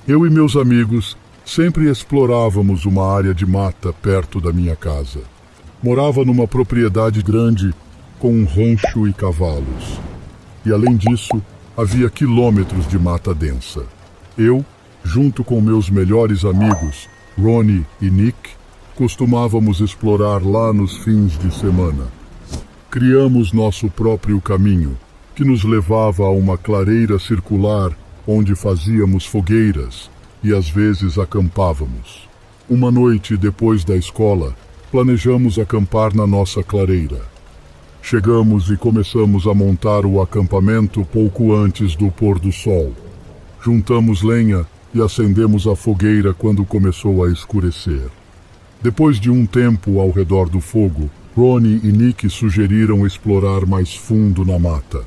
Eu e meus amigos sempre explorávamos uma área de mata perto da minha casa. Morava numa propriedade grande com um rancho e cavalos. E além disso, havia quilômetros de mata densa. Eu, junto com meus melhores amigos, Ronnie e Nick, costumávamos explorar lá nos fins de semana. Criamos nosso próprio caminho, que nos levava a uma clareira circular onde fazíamos fogueiras e às vezes acampávamos. Uma noite depois da escola, planejamos acampar na nossa clareira. Chegamos e começamos a montar o acampamento pouco antes do pôr do sol. Juntamos lenha e acendemos a fogueira quando começou a escurecer. Depois de um tempo ao redor do fogo, Ronnie e Nick sugeriram explorar mais fundo na mata.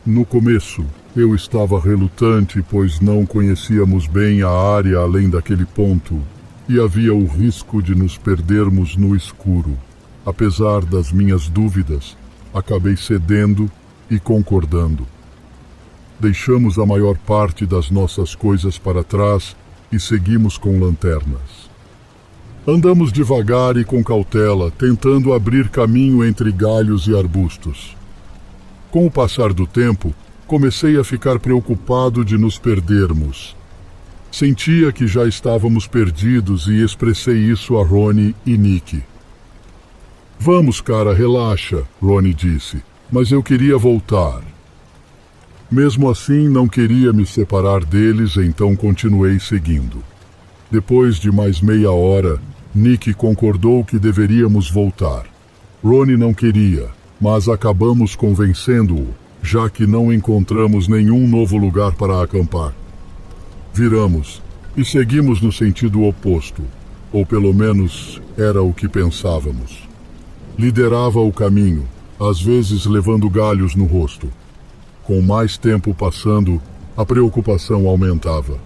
No começo, eu estava relutante, pois não conhecíamos bem a área além daquele ponto, e havia o risco de nos perdermos no escuro. Apesar das minhas dúvidas, acabei cedendo e concordando. Deixamos a maior parte das nossas coisas para trás e seguimos com lanternas. Andamos devagar e com cautela, tentando abrir caminho entre galhos e arbustos. Com o passar do tempo, comecei a ficar preocupado de nos perdermos. Sentia que já estávamos perdidos e expressei isso a Ronnie e Nick. "Vamos, cara, relaxa", Ronnie disse, "mas eu queria voltar." Mesmo assim, não queria me separar deles, então continuei seguindo. Depois de mais meia hora, Nick concordou que deveríamos voltar. Ronnie não queria, mas acabamos convencendo-o, já que não encontramos nenhum novo lugar para acampar. Viramos e seguimos no sentido oposto, ou pelo menos era o que pensávamos. Liderava o caminho, às vezes levando galhos no rosto. Com mais tempo passando, a preocupação aumentava.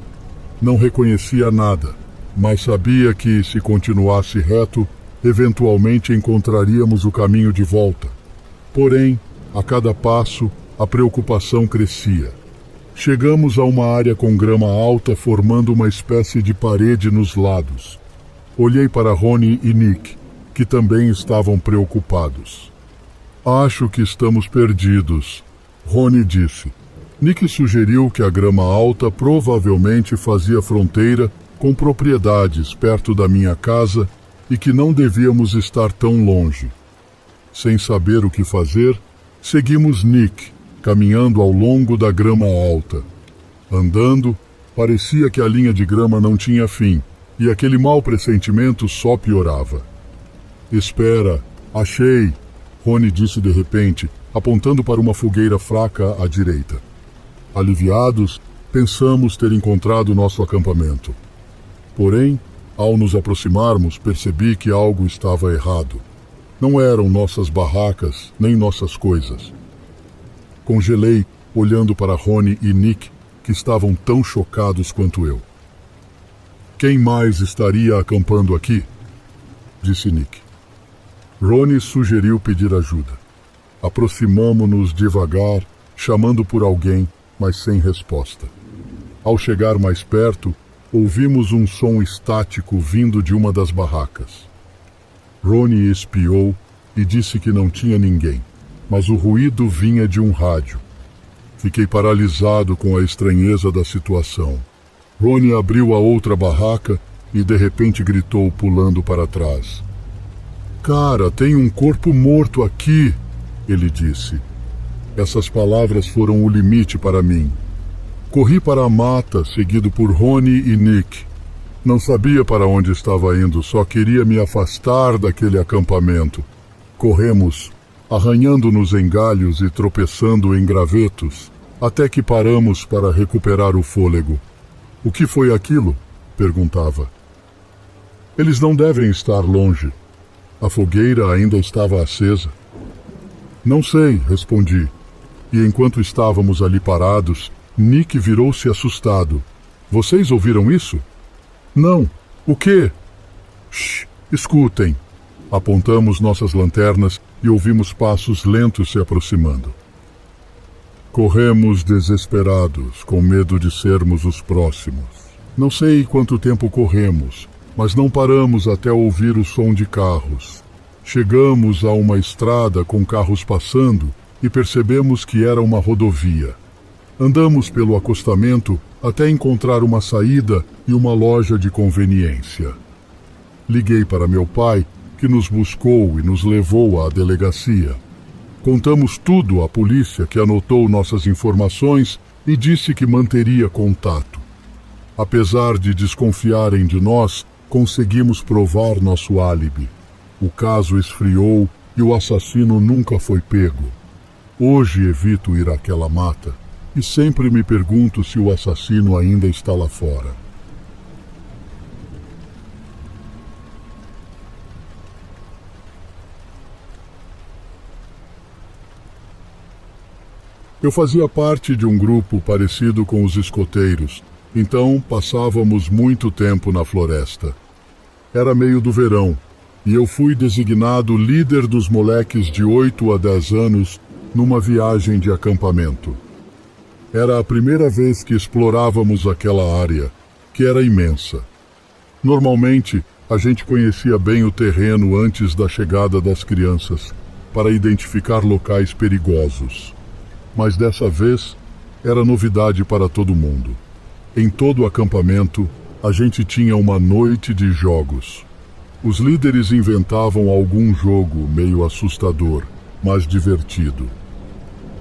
Não reconhecia nada, mas sabia que, se continuasse reto, eventualmente encontraríamos o caminho de volta. Porém, a cada passo, a preocupação crescia. Chegamos a uma área com grama alta formando uma espécie de parede nos lados. Olhei para Ronnie e Nick, que também estavam preocupados. "Acho que estamos perdidos", Ronnie disse. Nick sugeriu que a grama alta provavelmente fazia fronteira com propriedades perto da minha casa e que não devíamos estar tão longe. Sem saber o que fazer, seguimos Nick, caminhando ao longo da grama alta. Andando, parecia que a linha de grama não tinha fim, e aquele mau pressentimento só piorava. "Espera, achei", Ronnie disse de repente, apontando para uma fogueira fraca à direita. Aliviados, pensamos ter encontrado nosso acampamento. Porém, ao nos aproximarmos, percebi que algo estava errado. Não eram nossas barracas, nem nossas coisas. Congelei, olhando para Ronnie e Nick, que estavam tão chocados quanto eu. "Quem mais estaria acampando aqui?", disse Nick. Ronnie sugeriu pedir ajuda. Aproximamo-nos devagar, chamando por alguém, mas sem resposta. Ao chegar mais perto, ouvimos um som estático vindo de uma das barracas. Ronnie espiou e disse que não tinha ninguém, mas o ruído vinha de um rádio. Fiquei paralisado com a estranheza da situação. Ronnie abriu a outra barraca e de repente gritou, pulando para trás. "Cara, tem um corpo morto aqui", ele disse. Essas palavras foram o limite para mim. Corri para a mata, seguido por Ronnie e Nick. Não sabia para onde estava indo, só queria me afastar daquele acampamento. Corremos, arranhando-nos em galhos e tropeçando em gravetos, até que paramos para recuperar o fôlego. "O que foi aquilo?", perguntava. "Eles não devem estar longe. A fogueira ainda estava acesa." "Não sei", respondi. E enquanto estávamos ali parados, Nick virou-se assustado. "Vocês ouviram isso?" "Não. O quê?" "Shh, escutem." Apontamos nossas lanternas e ouvimos passos lentos se aproximando. Corremos desesperados, com medo de sermos os próximos. Não sei quanto tempo corremos, mas não paramos até ouvir o som de carros. Chegamos a uma estrada com carros passando e percebemos que era uma rodovia. Andamos pelo acostamento até encontrar uma saída e uma loja de conveniência. Liguei para meu pai, que nos buscou e nos levou à delegacia. Contamos tudo à polícia, que anotou nossas informações e disse que manteria contato. Apesar de desconfiarem de nós, conseguimos provar nosso álibi. O caso esfriou e o assassino nunca foi pego. Hoje evito ir àquela mata e sempre me pergunto se o assassino ainda está lá fora. Eu fazia parte de um grupo parecido com os escoteiros, então passávamos muito tempo na floresta. Era meio do verão, e eu fui designado líder dos moleques de 8 a 10 anos numa viagem de acampamento. Era a primeira vez que explorávamos aquela área, que era imensa. Normalmente, a gente conhecia bem o terreno antes da chegada das crianças, para identificar locais perigosos. Mas dessa vez, era novidade para todo mundo. Em todo o acampamento, a gente tinha uma noite de jogos. Os líderes inventavam algum jogo meio assustador, mas divertido.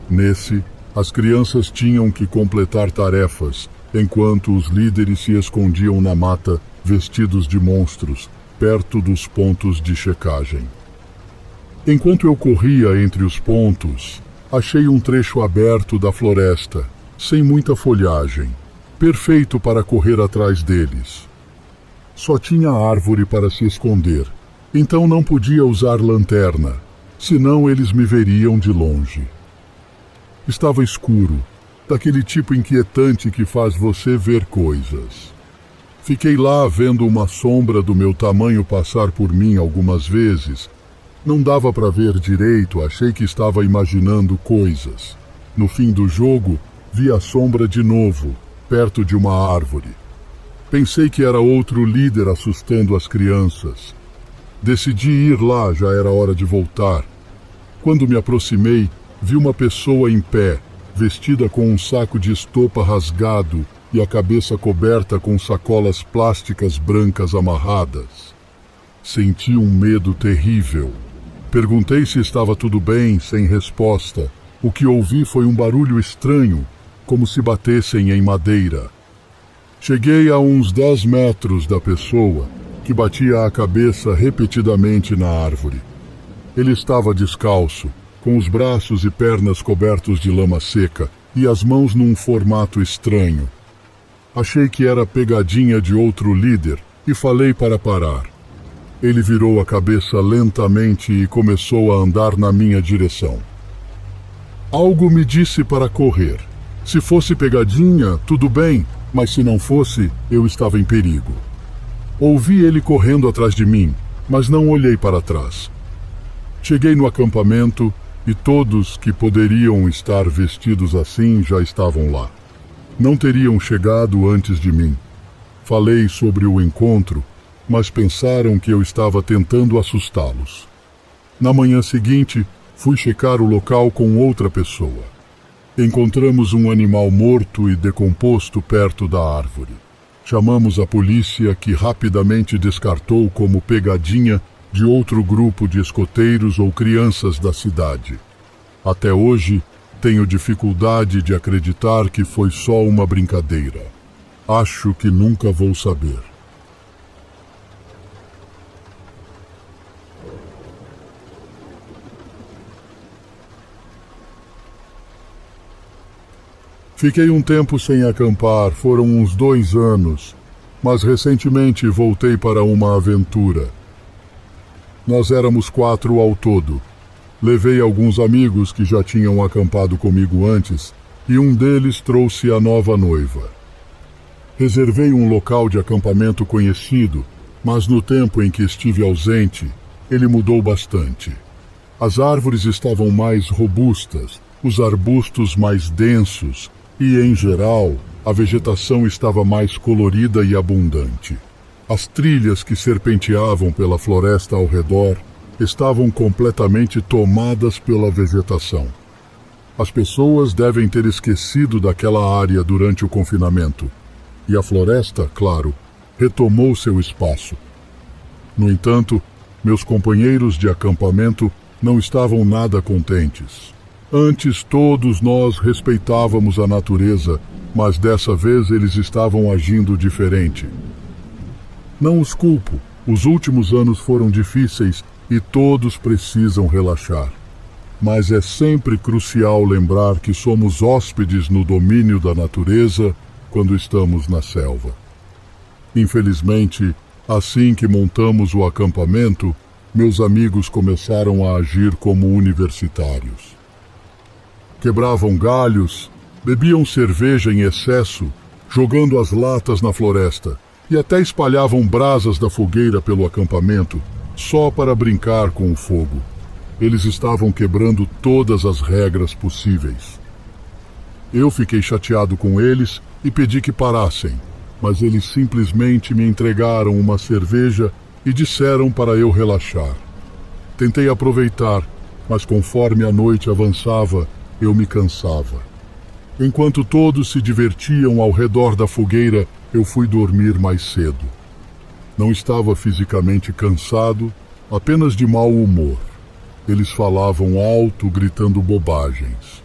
Nesse, as crianças tinham que completar tarefas, enquanto os líderes se escondiam na mata, vestidos de monstros, perto dos pontos de checagem. Enquanto eu corria entre os pontos, achei um trecho aberto da floresta, sem muita folhagem, perfeito para correr atrás deles. Só tinha árvore para se esconder, então não podia usar lanterna, senão eles me veriam de longe. Estava escuro, daquele tipo inquietante que faz você ver coisas. Fiquei lá vendo uma sombra do meu tamanho passar por mim algumas vezes. Não dava para ver direito, achei que estava imaginando coisas. No fim do jogo, vi a sombra de novo, perto de uma árvore. Pensei que era outro líder assustando as crianças. Decidi ir lá, já era hora de voltar. Quando me aproximei, vi uma pessoa em pé, vestida com um saco de estopa rasgado e a cabeça coberta com sacolas plásticas brancas amarradas. Senti um medo terrível. Perguntei se estava tudo bem, sem resposta. O que ouvi foi um barulho estranho, como se batessem em madeira. Cheguei a uns 10 metros da pessoa, que batia a cabeça repetidamente na árvore. Ele estava descalço, com os braços e pernas cobertos de lama seca e as mãos num formato estranho. Achei que era pegadinha de outro líder e falei para parar. Ele virou a cabeça lentamente e começou a andar na minha direção. Algo me disse para correr. Se fosse pegadinha, tudo bem, mas se não fosse, eu estava em perigo. Ouvi ele correndo atrás de mim, mas não olhei para trás. Cheguei no acampamento e todos que poderiam estar vestidos assim já estavam lá. Não teriam chegado antes de mim. Falei sobre o encontro, mas pensaram que eu estava tentando assustá-los. Na manhã seguinte, fui checar o local com outra pessoa. Encontramos um animal morto e decomposto perto da árvore. Chamamos a polícia, que rapidamente descartou como pegadinha de outro grupo de escoteiros ou crianças da cidade. Até hoje, tenho dificuldade de acreditar que foi só uma brincadeira. Acho que nunca vou saber. Fiquei um tempo sem acampar, foram uns 2 anos, mas recentemente voltei para uma aventura. Nós éramos 4 ao todo. Levei alguns amigos que já tinham acampado comigo antes e um deles trouxe a nova noiva. Reservei um local de acampamento conhecido, mas no tempo em que estive ausente, ele mudou bastante. As árvores estavam mais robustas, os arbustos mais densos e, em geral, A vegetação estava mais colorida e abundante. As trilhas que serpenteavam pela floresta ao redor estavam completamente tomadas pela vegetação. As pessoas devem ter esquecido daquela área durante o confinamento, e a floresta, claro, retomou seu espaço. No entanto, meus companheiros de acampamento não estavam nada contentes. Antes todos nós respeitávamos a natureza, mas dessa vez eles estavam agindo diferente. Não os culpo, os últimos anos foram difíceis e todos precisam relaxar. Mas é sempre crucial lembrar que somos hóspedes no domínio da natureza quando estamos na selva. Infelizmente, assim que montamos o acampamento, meus amigos começaram a agir como universitários. Quebravam galhos, bebiam cerveja em excesso, jogando as latas na floresta, e até espalhavam brasas da fogueira pelo acampamento, só para brincar com o fogo. Eles estavam quebrando todas as regras possíveis. Eu fiquei chateado com eles e pedi que parassem, mas eles simplesmente me entregaram uma cerveja e disseram para eu relaxar. Tentei aproveitar, mas conforme a noite avançava, eu me cansava. Enquanto todos se divertiam ao redor da fogueira, eu fui dormir mais cedo. Não estava fisicamente cansado, apenas de mau humor. Eles falavam alto, gritando bobagens.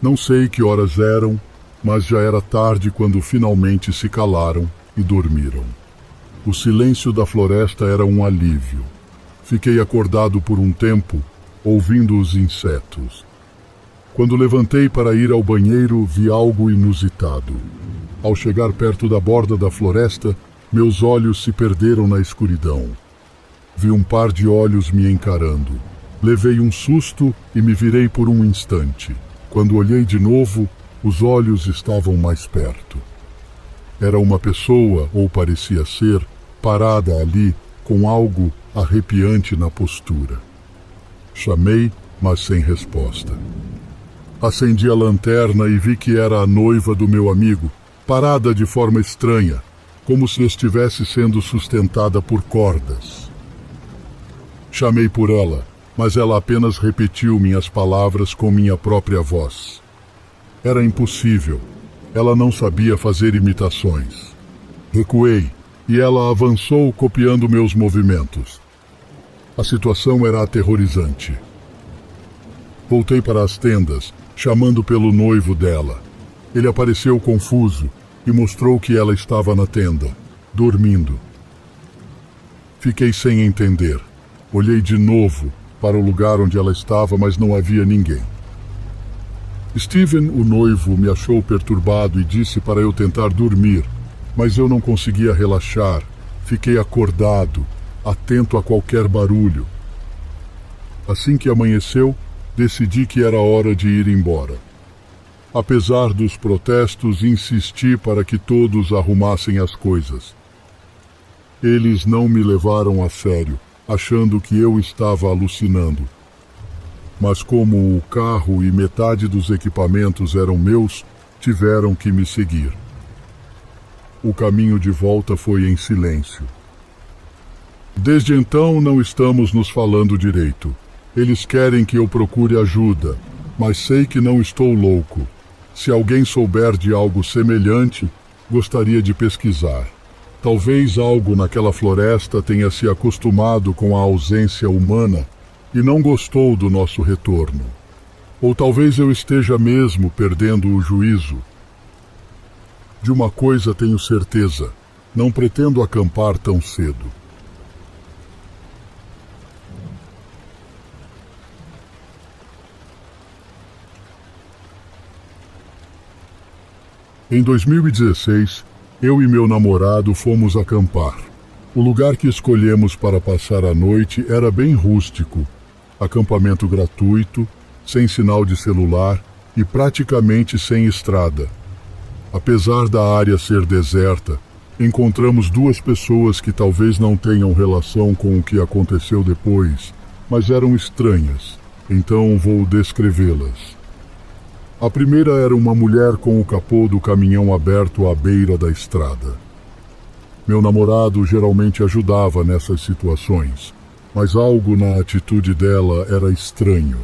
Não sei que horas eram, mas já era tarde quando finalmente se calaram e dormiram. O silêncio da floresta era um alívio. Fiquei acordado por um tempo, ouvindo os insetos. Quando levantei para ir ao banheiro, vi algo inusitado. Ao chegar perto da borda da floresta, meus olhos se perderam na escuridão. Vi um par de olhos me encarando. Levei um susto e me virei por um instante. Quando olhei de novo, os olhos estavam mais perto. Era uma pessoa, ou parecia ser, parada ali, com algo arrepiante na postura. Chamei, mas sem resposta. Acendi a lanterna e vi que era a noiva do meu amigo, parada de forma estranha, como se estivesse sendo sustentada por cordas. Chamei por ela, mas ela apenas repetiu minhas palavras com minha própria voz. Era impossível. Ela não sabia fazer imitações. Recuei, e ela avançou copiando meus movimentos. A situação era aterrorizante. Voltei para as tendas, chamando pelo noivo dela. Ele apareceu confuso e mostrou que ela estava na tenda, dormindo. Fiquei sem entender. Olhei de novo para o lugar onde ela estava, mas não havia ninguém. Steven, o noivo, me achou perturbado e disse para eu tentar dormir, mas eu não conseguia relaxar. Fiquei acordado, atento a qualquer barulho. Assim que amanheceu, decidi que era hora de ir embora. Apesar dos protestos, insisti para que todos arrumassem as coisas. Eles não me levaram a sério, achando que eu estava alucinando. Mas como o carro e metade dos equipamentos eram meus, tiveram que me seguir. O caminho de volta foi em silêncio. Desde então não estamos nos falando direito. Eles querem que eu procure ajuda, mas sei que não estou louco. Se alguém souber de algo semelhante, gostaria de pesquisar. Talvez algo naquela floresta tenha se acostumado com a ausência humana e não gostou do nosso retorno. Ou talvez eu esteja mesmo perdendo o juízo. De uma coisa tenho certeza, não pretendo acampar tão cedo. Em 2016, eu e meu namorado fomos acampar. O lugar que escolhemos para passar a noite era bem rústico, acampamento gratuito, sem sinal de celular e praticamente sem estrada. Apesar da área ser deserta, encontramos duas pessoas que talvez não tenham relação com o que aconteceu depois, mas eram estranhas, então vou descrevê-las. A primeira era uma mulher com o capô do caminhão aberto à beira da estrada. Meu namorado geralmente ajudava nessas situações, mas algo na atitude dela era estranho.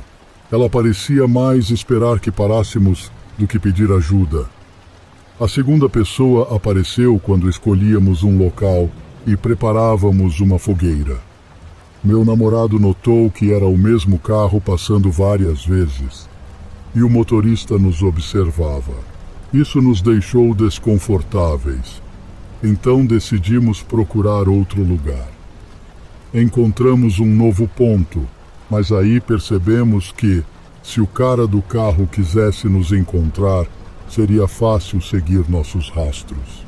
Ela parecia mais esperar que parássemos do que pedir ajuda. A segunda pessoa apareceu quando escolhíamos um local e preparávamos uma fogueira. Meu namorado notou que era o mesmo carro passando várias vezes, e o motorista nos observava. Isso nos deixou desconfortáveis. Então decidimos procurar outro lugar. Encontramos um novo ponto, mas aí percebemos que, se o cara do carro quisesse nos encontrar, seria fácil seguir nossos rastros.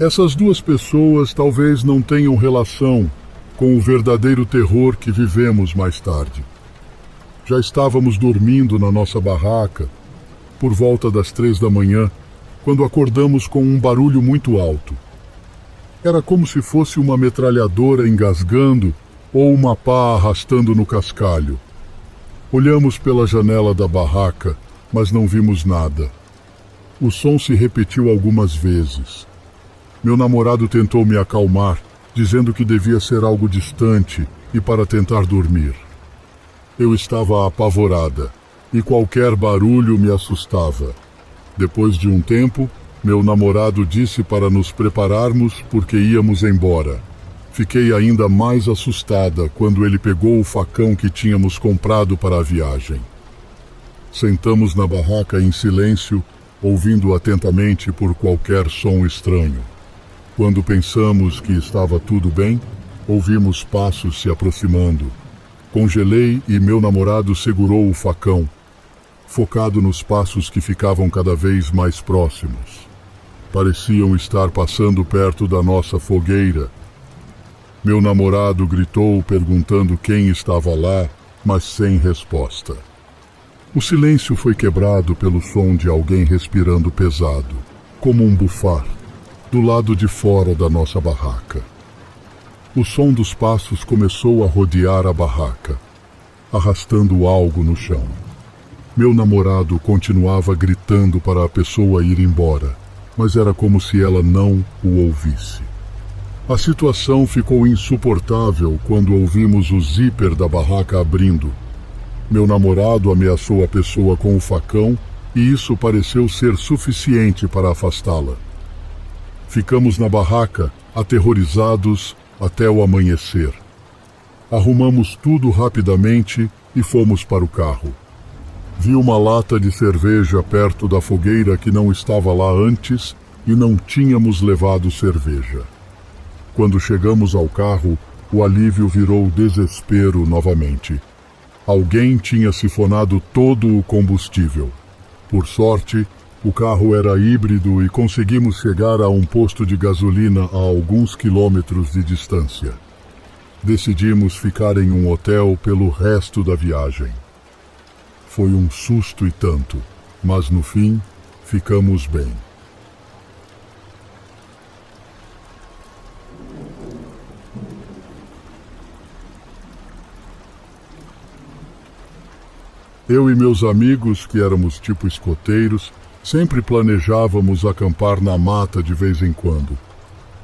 Essas duas pessoas talvez não tenham relação com o verdadeiro terror que vivemos mais tarde. Já estávamos dormindo na nossa barraca, por volta das 3 da manhã, quando acordamos com um barulho muito alto. Era como se fosse uma metralhadora engasgando ou uma pá arrastando no cascalho. Olhamos pela janela da barraca, mas não vimos nada. O som se repetiu algumas vezes. Meu namorado tentou me acalmar, dizendo que devia ser algo distante e para tentar dormir. Eu estava apavorada, e qualquer barulho me assustava. Depois de um tempo, meu namorado disse para nos prepararmos porque íamos embora. Fiquei ainda mais assustada quando ele pegou o facão que tínhamos comprado para a viagem. Sentamos na barraca em silêncio, ouvindo atentamente por qualquer som estranho. Quando pensamos que estava tudo bem, ouvimos passos se aproximando. Congelei e meu namorado segurou o facão, focado nos passos que ficavam cada vez mais próximos. Pareciam estar passando perto da nossa fogueira. Meu namorado gritou perguntando quem estava lá, mas sem resposta. O silêncio foi quebrado pelo som de alguém respirando pesado, como um bufar, do lado de fora da nossa barraca. O som dos passos começou a rodear a barraca, arrastando algo no chão. Meu namorado continuava gritando para a pessoa ir embora, mas era como se ela não o ouvisse. A situação ficou insuportável quando ouvimos o zíper da barraca abrindo. Meu namorado ameaçou a pessoa com o facão e isso pareceu ser suficiente para afastá-la. Ficamos na barraca, aterrorizados, até o amanhecer. Arrumamos tudo rapidamente e fomos para o carro. Vi uma lata de cerveja perto da fogueira que não estava lá antes e não tínhamos levado cerveja. Quando chegamos ao carro, o alívio virou desespero novamente. Alguém tinha sifonado todo o combustível. Por sorte, o carro era híbrido e conseguimos chegar a um posto de gasolina a alguns quilômetros de distância. Decidimos ficar em um hotel pelo resto da viagem. Foi um susto e tanto, mas no fim, ficamos bem. Eu e meus amigos, que éramos tipo escoteiros, sempre planejávamos acampar na mata de vez em quando.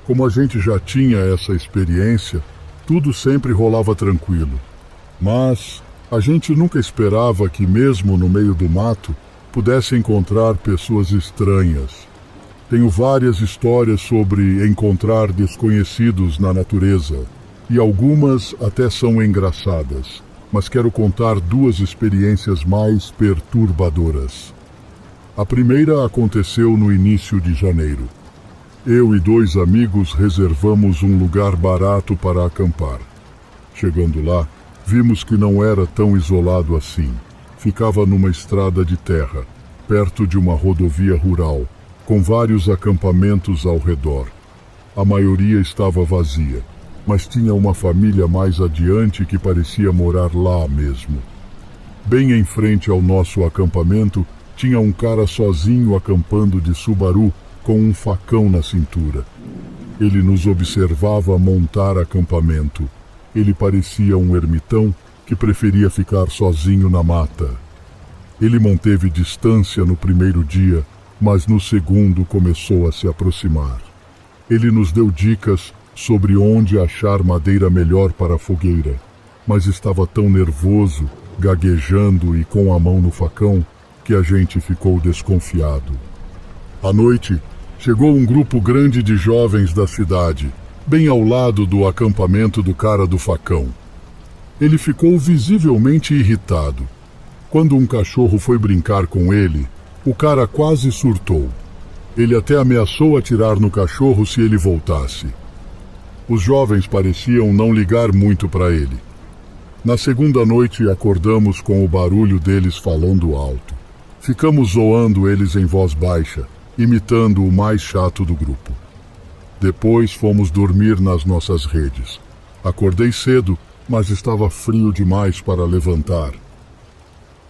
Como a gente já tinha essa experiência, tudo sempre rolava tranquilo. Mas a gente nunca esperava que, mesmo no meio do mato, pudesse encontrar pessoas estranhas. Tenho várias histórias sobre encontrar desconhecidos na natureza, e algumas até são engraçadas, mas quero contar duas experiências mais perturbadoras. A primeira aconteceu no início de janeiro. Eu e 2 amigos reservamos um lugar barato para acampar. Chegando lá, vimos que não era tão isolado assim. Ficava numa estrada de terra, perto de uma rodovia rural, com vários acampamentos ao redor. A maioria estava vazia, mas tinha uma família mais adiante que parecia morar lá mesmo. Bem em frente ao nosso acampamento, tinha um cara sozinho acampando de Subaru com um facão na cintura. Ele nos observava montar acampamento. Ele parecia um ermitão que preferia ficar sozinho na mata. Ele manteve distância no primeiro dia, mas no segundo começou a se aproximar. Ele nos deu dicas sobre onde achar madeira melhor para a fogueira, mas estava tão nervoso, gaguejando e com a mão no facão, que a gente ficou desconfiado. À noite, chegou um grupo grande de jovens da cidade, bem ao lado do acampamento do cara do facão. Ele ficou visivelmente irritado. Quando um cachorro foi brincar com ele, o cara quase surtou. Ele até ameaçou atirar no cachorro se ele voltasse. Os jovens pareciam não ligar muito para ele. Na segunda noite acordamos com o barulho deles falando alto. Ficamos zoando eles em voz baixa, imitando o mais chato do grupo. Depois fomos dormir nas nossas redes. Acordei cedo, mas estava frio demais para levantar.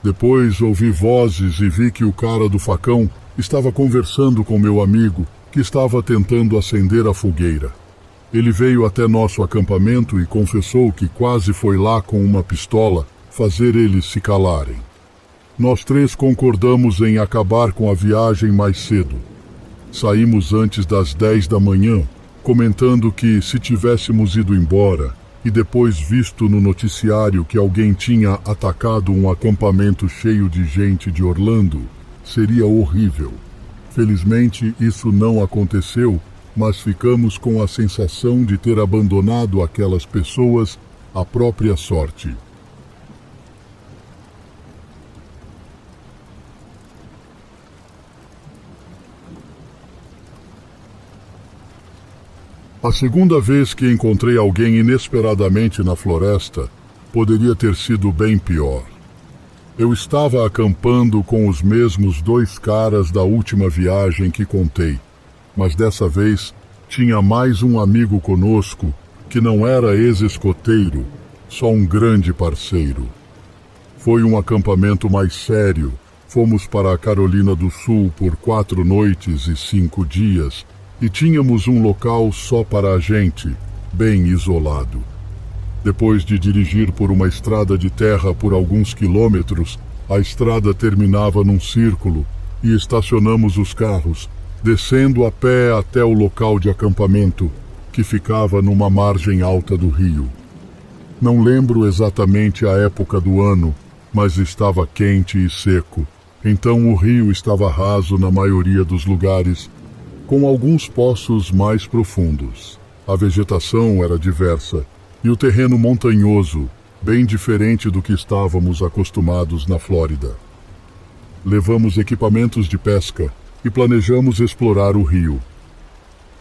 Depois ouvi vozes e vi que o cara do facão estava conversando com meu amigo, que estava tentando acender a fogueira. Ele veio até nosso acampamento e confessou que quase foi lá com uma pistola fazer eles se calarem. Nós três concordamos em acabar com a viagem mais cedo. Saímos antes das 10 da manhã, comentando que se tivéssemos ido embora e depois visto no noticiário que alguém tinha atacado um acampamento cheio de gente de Orlando, seria horrível. Felizmente, isso não aconteceu, mas ficamos com a sensação de ter abandonado aquelas pessoas à própria sorte. A segunda vez que encontrei alguém inesperadamente na floresta poderia ter sido bem pior. Eu estava acampando com os mesmos dois caras da última viagem que contei, mas dessa vez tinha mais um amigo conosco que não era ex-escoteiro, só um grande parceiro. Foi um acampamento mais sério. Fomos para a Carolina do Sul por 4 noites e 5 dias, e tínhamos um local só para a gente, bem isolado. Depois de dirigir por uma estrada de terra por alguns quilômetros, a estrada terminava num círculo e estacionamos os carros, descendo a pé até o local de acampamento, que ficava numa margem alta do rio. Não lembro exatamente a época do ano, mas estava quente e seco, então o rio estava raso na maioria dos lugares, com alguns poços mais profundos. A vegetação era diversa e o terreno montanhoso, bem diferente do que estávamos acostumados na Flórida. Levamos equipamentos de pesca e planejamos explorar o rio.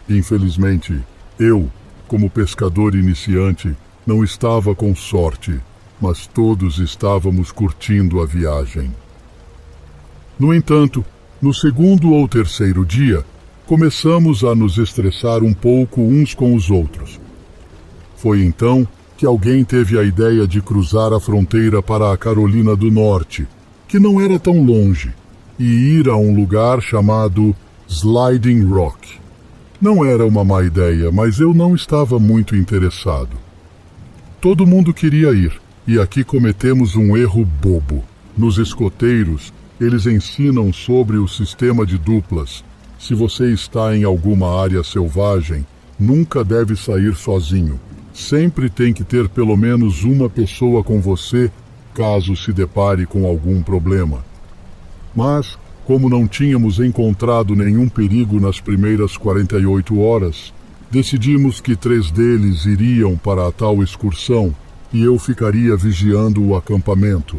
Infelizmente, eu, como pescador iniciante, não estava com sorte, mas todos estávamos curtindo a viagem. No entanto, no segundo ou terceiro dia, começamos a nos estressar um pouco uns com os outros. Foi então que alguém teve a ideia de cruzar a fronteira para a Carolina do Norte, que não era tão longe, e ir a um lugar chamado Sliding Rock. Não era uma má ideia, mas eu não estava muito interessado. Todo mundo queria ir, e aqui cometemos um erro bobo. Nos escoteiros, eles ensinam sobre o sistema de duplas. Se você está em alguma área selvagem, nunca deve sair sozinho. Sempre tem que ter pelo menos uma pessoa com você, caso se depare com algum problema. Mas, como não tínhamos encontrado nenhum perigo nas primeiras 48 horas, decidimos que 3 deles iriam para a tal excursão e eu ficaria vigiando o acampamento.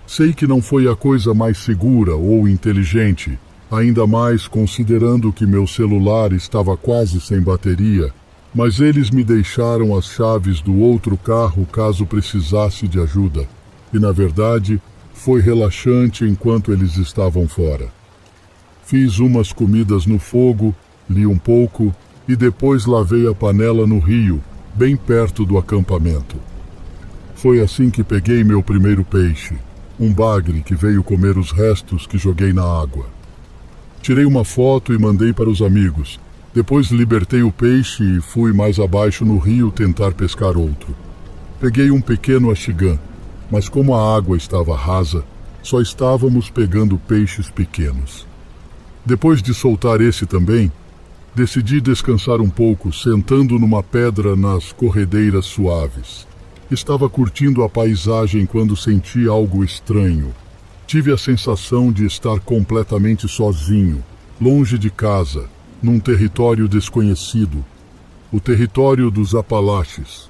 Sei que não foi a coisa mais segura ou inteligente, ainda mais considerando que meu celular estava quase sem bateria, mas eles me deixaram as chaves do outro carro caso precisasse de ajuda, e na verdade foi relaxante enquanto eles estavam fora. Fiz umas comidas no fogo, li um pouco e depois lavei a panela no rio, bem perto do acampamento. Foi assim que peguei meu primeiro peixe, um bagre que veio comer os restos que joguei na água. Tirei uma foto e mandei para os amigos. Depois libertei o peixe e fui mais abaixo no rio tentar pescar outro. Peguei um pequeno axigã, mas como a água estava rasa, Só estávamos pegando peixes pequenos. Depois de soltar esse também, decidi descansar um pouco, sentando numa pedra nas corredeiras suaves. Estava curtindo a paisagem quando senti algo estranho. Tive a sensação de estar completamente sozinho, longe de casa, num território desconhecido, o território dos Apalaches.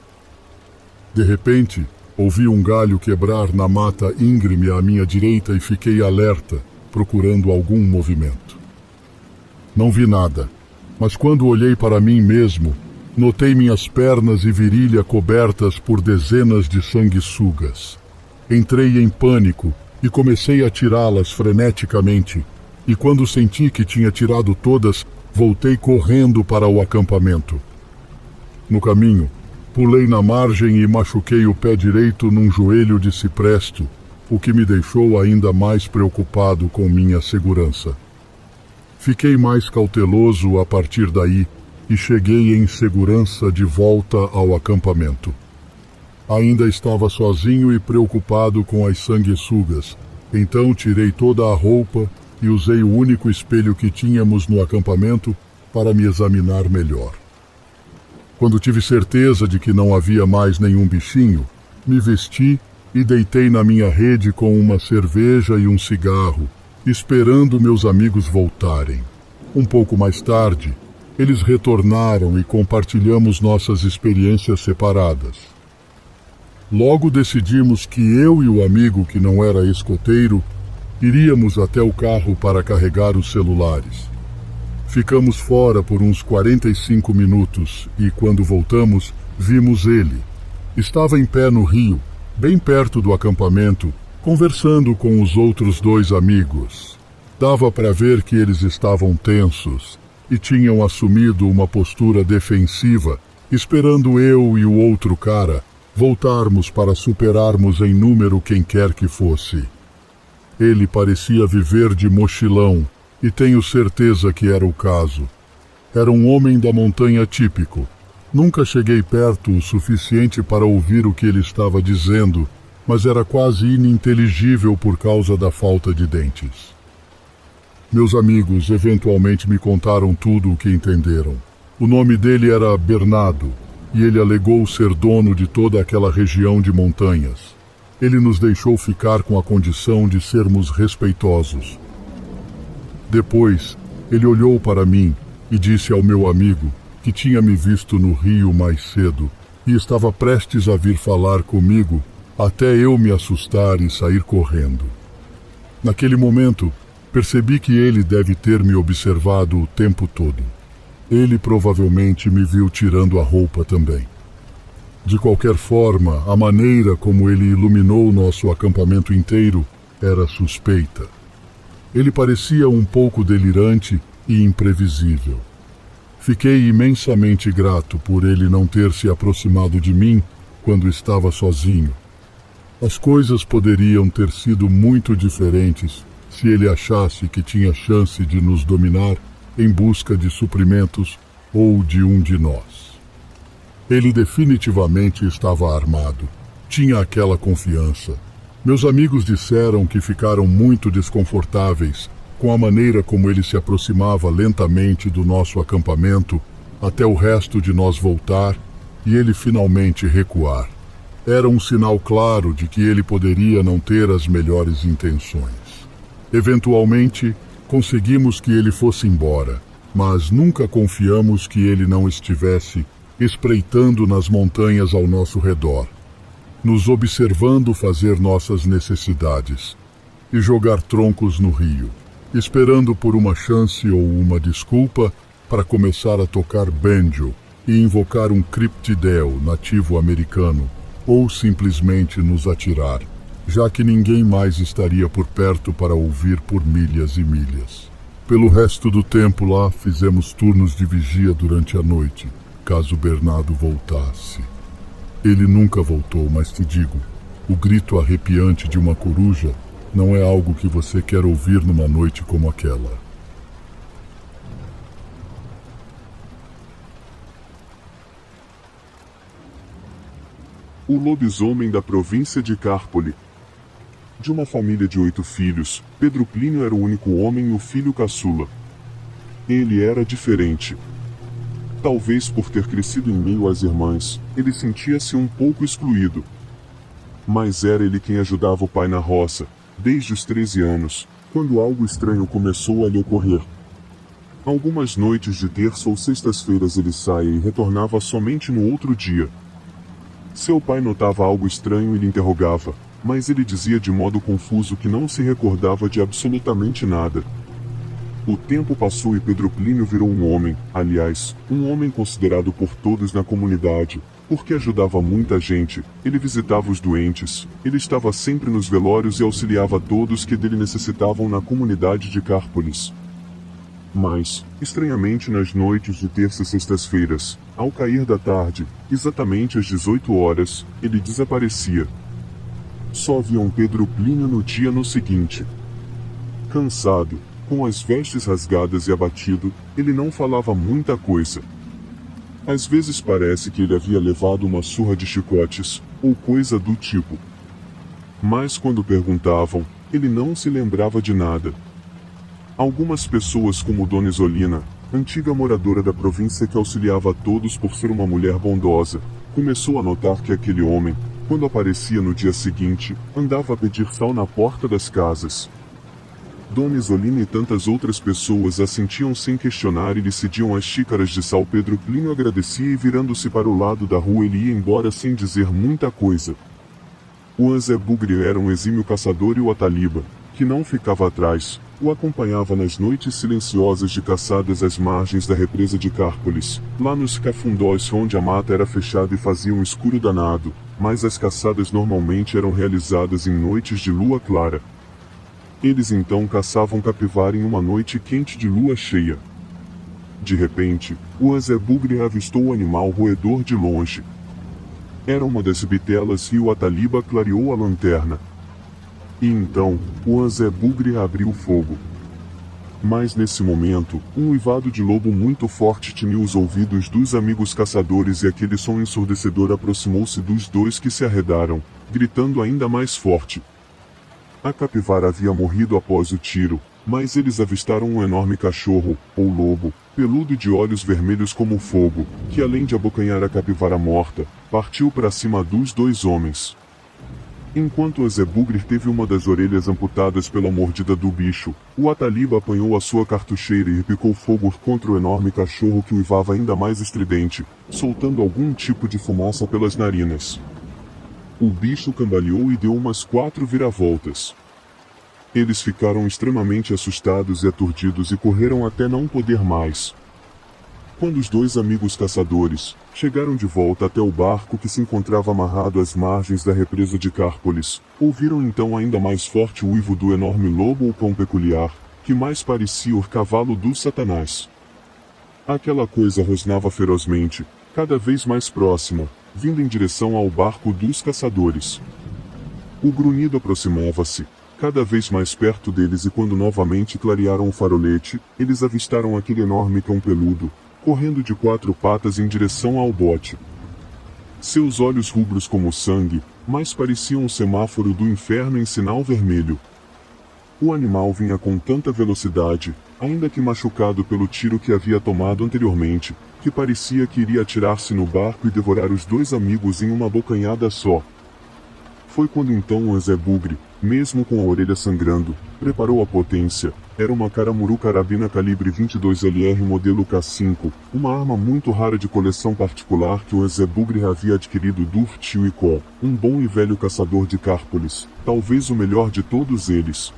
De repente, ouvi um galho quebrar na mata íngreme à minha direita e fiquei alerta, procurando algum movimento. Não vi nada, mas quando olhei para mim mesmo, notei minhas pernas e virilha cobertas por dezenas de sanguessugas. Entrei em pânico e comecei a tirá-las freneticamente, e quando senti que tinha tirado todas, voltei correndo para o acampamento. No caminho, pulei na margem e machuquei o pé direito num joelho de cipresto, o que me deixou ainda mais preocupado com minha segurança. Fiquei mais cauteloso a partir daí e cheguei em segurança de volta ao acampamento. Ainda estava sozinho e preocupado com as sanguessugas, então tirei toda a roupa e usei o único espelho que tínhamos no acampamento para me examinar melhor. Quando tive certeza de que não havia mais nenhum bichinho, me vesti e deitei na minha rede com uma cerveja e um cigarro, esperando meus amigos voltarem. Um pouco mais tarde, eles retornaram e compartilhamos nossas experiências separadas. Logo decidimos que eu e o amigo que não era escoteiro iríamos até o carro para carregar os celulares. Ficamos fora por uns 45 minutos e, quando voltamos, vimos ele. Estava em pé no rio, bem perto do acampamento, conversando com os outros dois amigos. Dava para ver que eles estavam tensos e tinham assumido uma postura defensiva, esperando eu e o outro cara voltarmos para superarmos em número quem quer que fosse. Ele parecia viver de mochilão, e tenho certeza que era o caso. Era um homem da montanha típico. Nunca cheguei perto o suficiente para ouvir o que ele estava dizendo, mas era quase ininteligível por causa da falta de dentes. Meus amigos eventualmente me contaram tudo o que entenderam. O nome dele era Bernardo, e ele alegou ser dono de toda aquela região de montanhas. Ele nos deixou ficar com a condição de sermos respeitosos. Depois, ele olhou para mim e disse ao meu amigo que tinha me visto no rio mais cedo e estava prestes a vir falar comigo até eu me assustar e sair correndo. Naquele momento, percebi que ele deve ter me observado o tempo todo. Ele provavelmente me viu tirando a roupa também. De qualquer forma, a maneira como ele iluminou nosso acampamento inteiro era suspeita. Ele parecia um pouco delirante e imprevisível. Fiquei imensamente grato por ele não ter se aproximado de mim quando estava sozinho. As coisas poderiam ter sido muito diferentes se ele achasse que tinha chance de nos dominar em busca de suprimentos ou de um de nós. Ele definitivamente estava armado. Tinha aquela confiança. Meus amigos disseram que ficaram muito desconfortáveis com a maneira como ele se aproximava lentamente do nosso acampamento até o resto de nós voltar e ele finalmente recuar. Era um sinal claro de que ele poderia não ter as melhores intenções. Eventualmente, conseguimos que ele fosse embora, mas nunca confiamos que ele não estivesse espreitando nas montanhas ao nosso redor, nos observando fazer nossas necessidades e jogar troncos no rio, esperando por uma chance ou uma desculpa para começar a tocar banjo e invocar um criptideo nativo americano, ou simplesmente nos atirar, já que ninguém mais estaria por perto para ouvir por milhas e milhas. Pelo resto do tempo lá, fizemos turnos de vigia durante a noite, caso Bernardo voltasse. Ele nunca voltou, mas te digo, o grito arrepiante de uma coruja não é algo que você quer ouvir numa noite como aquela. O lobisomem da província de Carpoli. De uma família de 8 filhos, Pedro Plínio era o único homem e o filho caçula. Ele era diferente. Talvez por ter crescido em meio às irmãs, ele sentia-se um pouco excluído. Mas era ele quem ajudava o pai na roça, desde os 13 anos, quando algo estranho começou a lhe ocorrer. Algumas noites de terça ou sextas-feiras ele saía e retornava somente no outro dia. Seu pai notava algo estranho e lhe interrogava, mas ele dizia de modo confuso que não se recordava de absolutamente nada. O tempo passou e Pedro Plínio virou um homem, aliás, um homem considerado por todos na comunidade, porque ajudava muita gente, ele visitava os doentes, ele estava sempre nos velórios e auxiliava todos que dele necessitavam na comunidade de Cárpolis. Mas, estranhamente nas noites de terça e sextas-feiras, ao cair da tarde, exatamente às 18 horas, ele desaparecia. Só viam Pedro Plínio no dia no seguinte. Cansado, com as vestes rasgadas e abatido, ele não falava muita coisa. Às vezes parece que ele havia levado uma surra de chicotes, ou coisa do tipo. Mas quando perguntavam, ele não se lembrava de nada. Algumas pessoas como Dona Isolina, antiga moradora da província que auxiliava a todos por ser uma mulher bondosa, começou a notar que aquele homem, quando aparecia no dia seguinte, andava a pedir sal na porta das casas. Dona Isolina e tantas outras pessoas assentiam sem questionar e lhe cediam as xícaras de sal. Pedro Plínio agradecia e virando-se para o lado da rua ele ia embora sem dizer muita coisa. O Anzé Bugre era um exímio caçador e o Ataliba, que não ficava atrás, o acompanhava nas noites silenciosas de caçadas às margens da represa de Cárpolis, lá nos cafundós onde a mata era fechada e fazia um escuro danado, mas as caçadas normalmente eram realizadas em noites de lua clara. Eles então caçavam capivara em uma noite quente de lua cheia. De repente, o Anzé Bugre avistou o animal roedor de longe. Era uma das bitelas e o Ataliba clareou a lanterna. E então, o Anzé Bugre abriu fogo. Mas nesse momento, um uivado de lobo muito forte tiniu os ouvidos dos amigos caçadores e aquele som ensurdecedor aproximou-se dos dois que se arredaram, gritando ainda mais forte. A capivara havia morrido após o tiro, mas eles avistaram um enorme cachorro, ou lobo, peludo e de olhos vermelhos como fogo, que além de abocanhar a capivara morta, partiu para cima dos 2 homens. Enquanto o Anzé Bugre teve uma das orelhas amputadas pela mordida do bicho, o Ataliba apanhou a sua cartucheira e picou fogo contra o enorme cachorro que uivava ainda mais estridente, soltando algum tipo de fumaça pelas narinas. O bicho cambaleou e deu umas 4 viravoltas. Eles ficaram extremamente assustados e aturdidos e correram até não poder mais. Quando os 2 amigos caçadores chegaram de volta até o barco que se encontrava amarrado às margens da represa de Cárpolis, ouviram então ainda mais forte o uivo do enorme lobo ou cão peculiar, que mais parecia o cavalo do Satanás. Aquela coisa rosnava ferozmente, cada vez mais próxima, vindo em direção ao barco dos caçadores. O grunhido aproximava-se, cada vez mais perto deles e quando novamente clarearam o farolete, eles avistaram aquele enorme cão peludo, correndo de 4 patas em direção ao bote. Seus olhos rubros como sangue, mais pareciam um semáforo do inferno em sinal vermelho. O animal vinha com tanta velocidade, ainda que machucado pelo tiro que havia tomado anteriormente, que parecia que iria atirar-se no barco e devorar os 2 amigos em uma bocanhada só. Foi quando então o Anzé Bugre, mesmo com a orelha sangrando, preparou a potência. Era uma Caramuru carabina calibre 22 LR modelo K5, uma arma muito rara de coleção particular que o Anzé Bugre havia adquirido do tio Icó, um bom e velho caçador de Cárpolis, talvez o melhor de todos eles.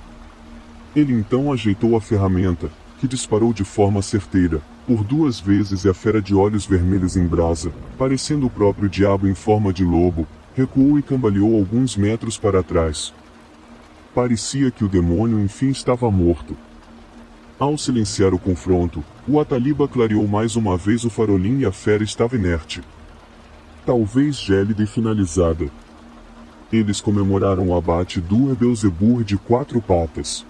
Ele então ajeitou a ferramenta, que disparou de forma certeira, por 2 vezes e a fera de olhos vermelhos em brasa, parecendo o próprio diabo em forma de lobo, recuou e cambaleou alguns metros para trás. Parecia que o demônio enfim estava morto. Ao silenciar o confronto, o Ataliba clareou mais uma vez o farolim e a fera estava inerte. Talvez gélida e finalizada. Eles comemoraram o abate do Beelzebub de 4 patas.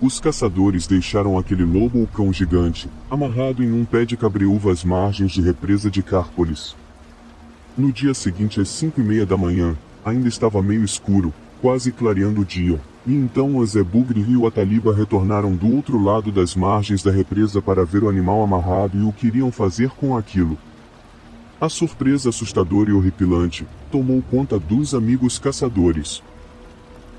Os caçadores deixaram aquele lobo ou cão gigante, amarrado em um pé de cabreúva às margens de represa de Cárpolis. No dia seguinte às 5:30 da manhã, ainda estava meio escuro, quase clareando o dia, e então o Zé Bugre e o Ataliba retornaram do outro lado das margens da represa para ver o animal amarrado e o que iriam fazer com aquilo. A surpresa assustadora e horripilante tomou conta dos amigos caçadores.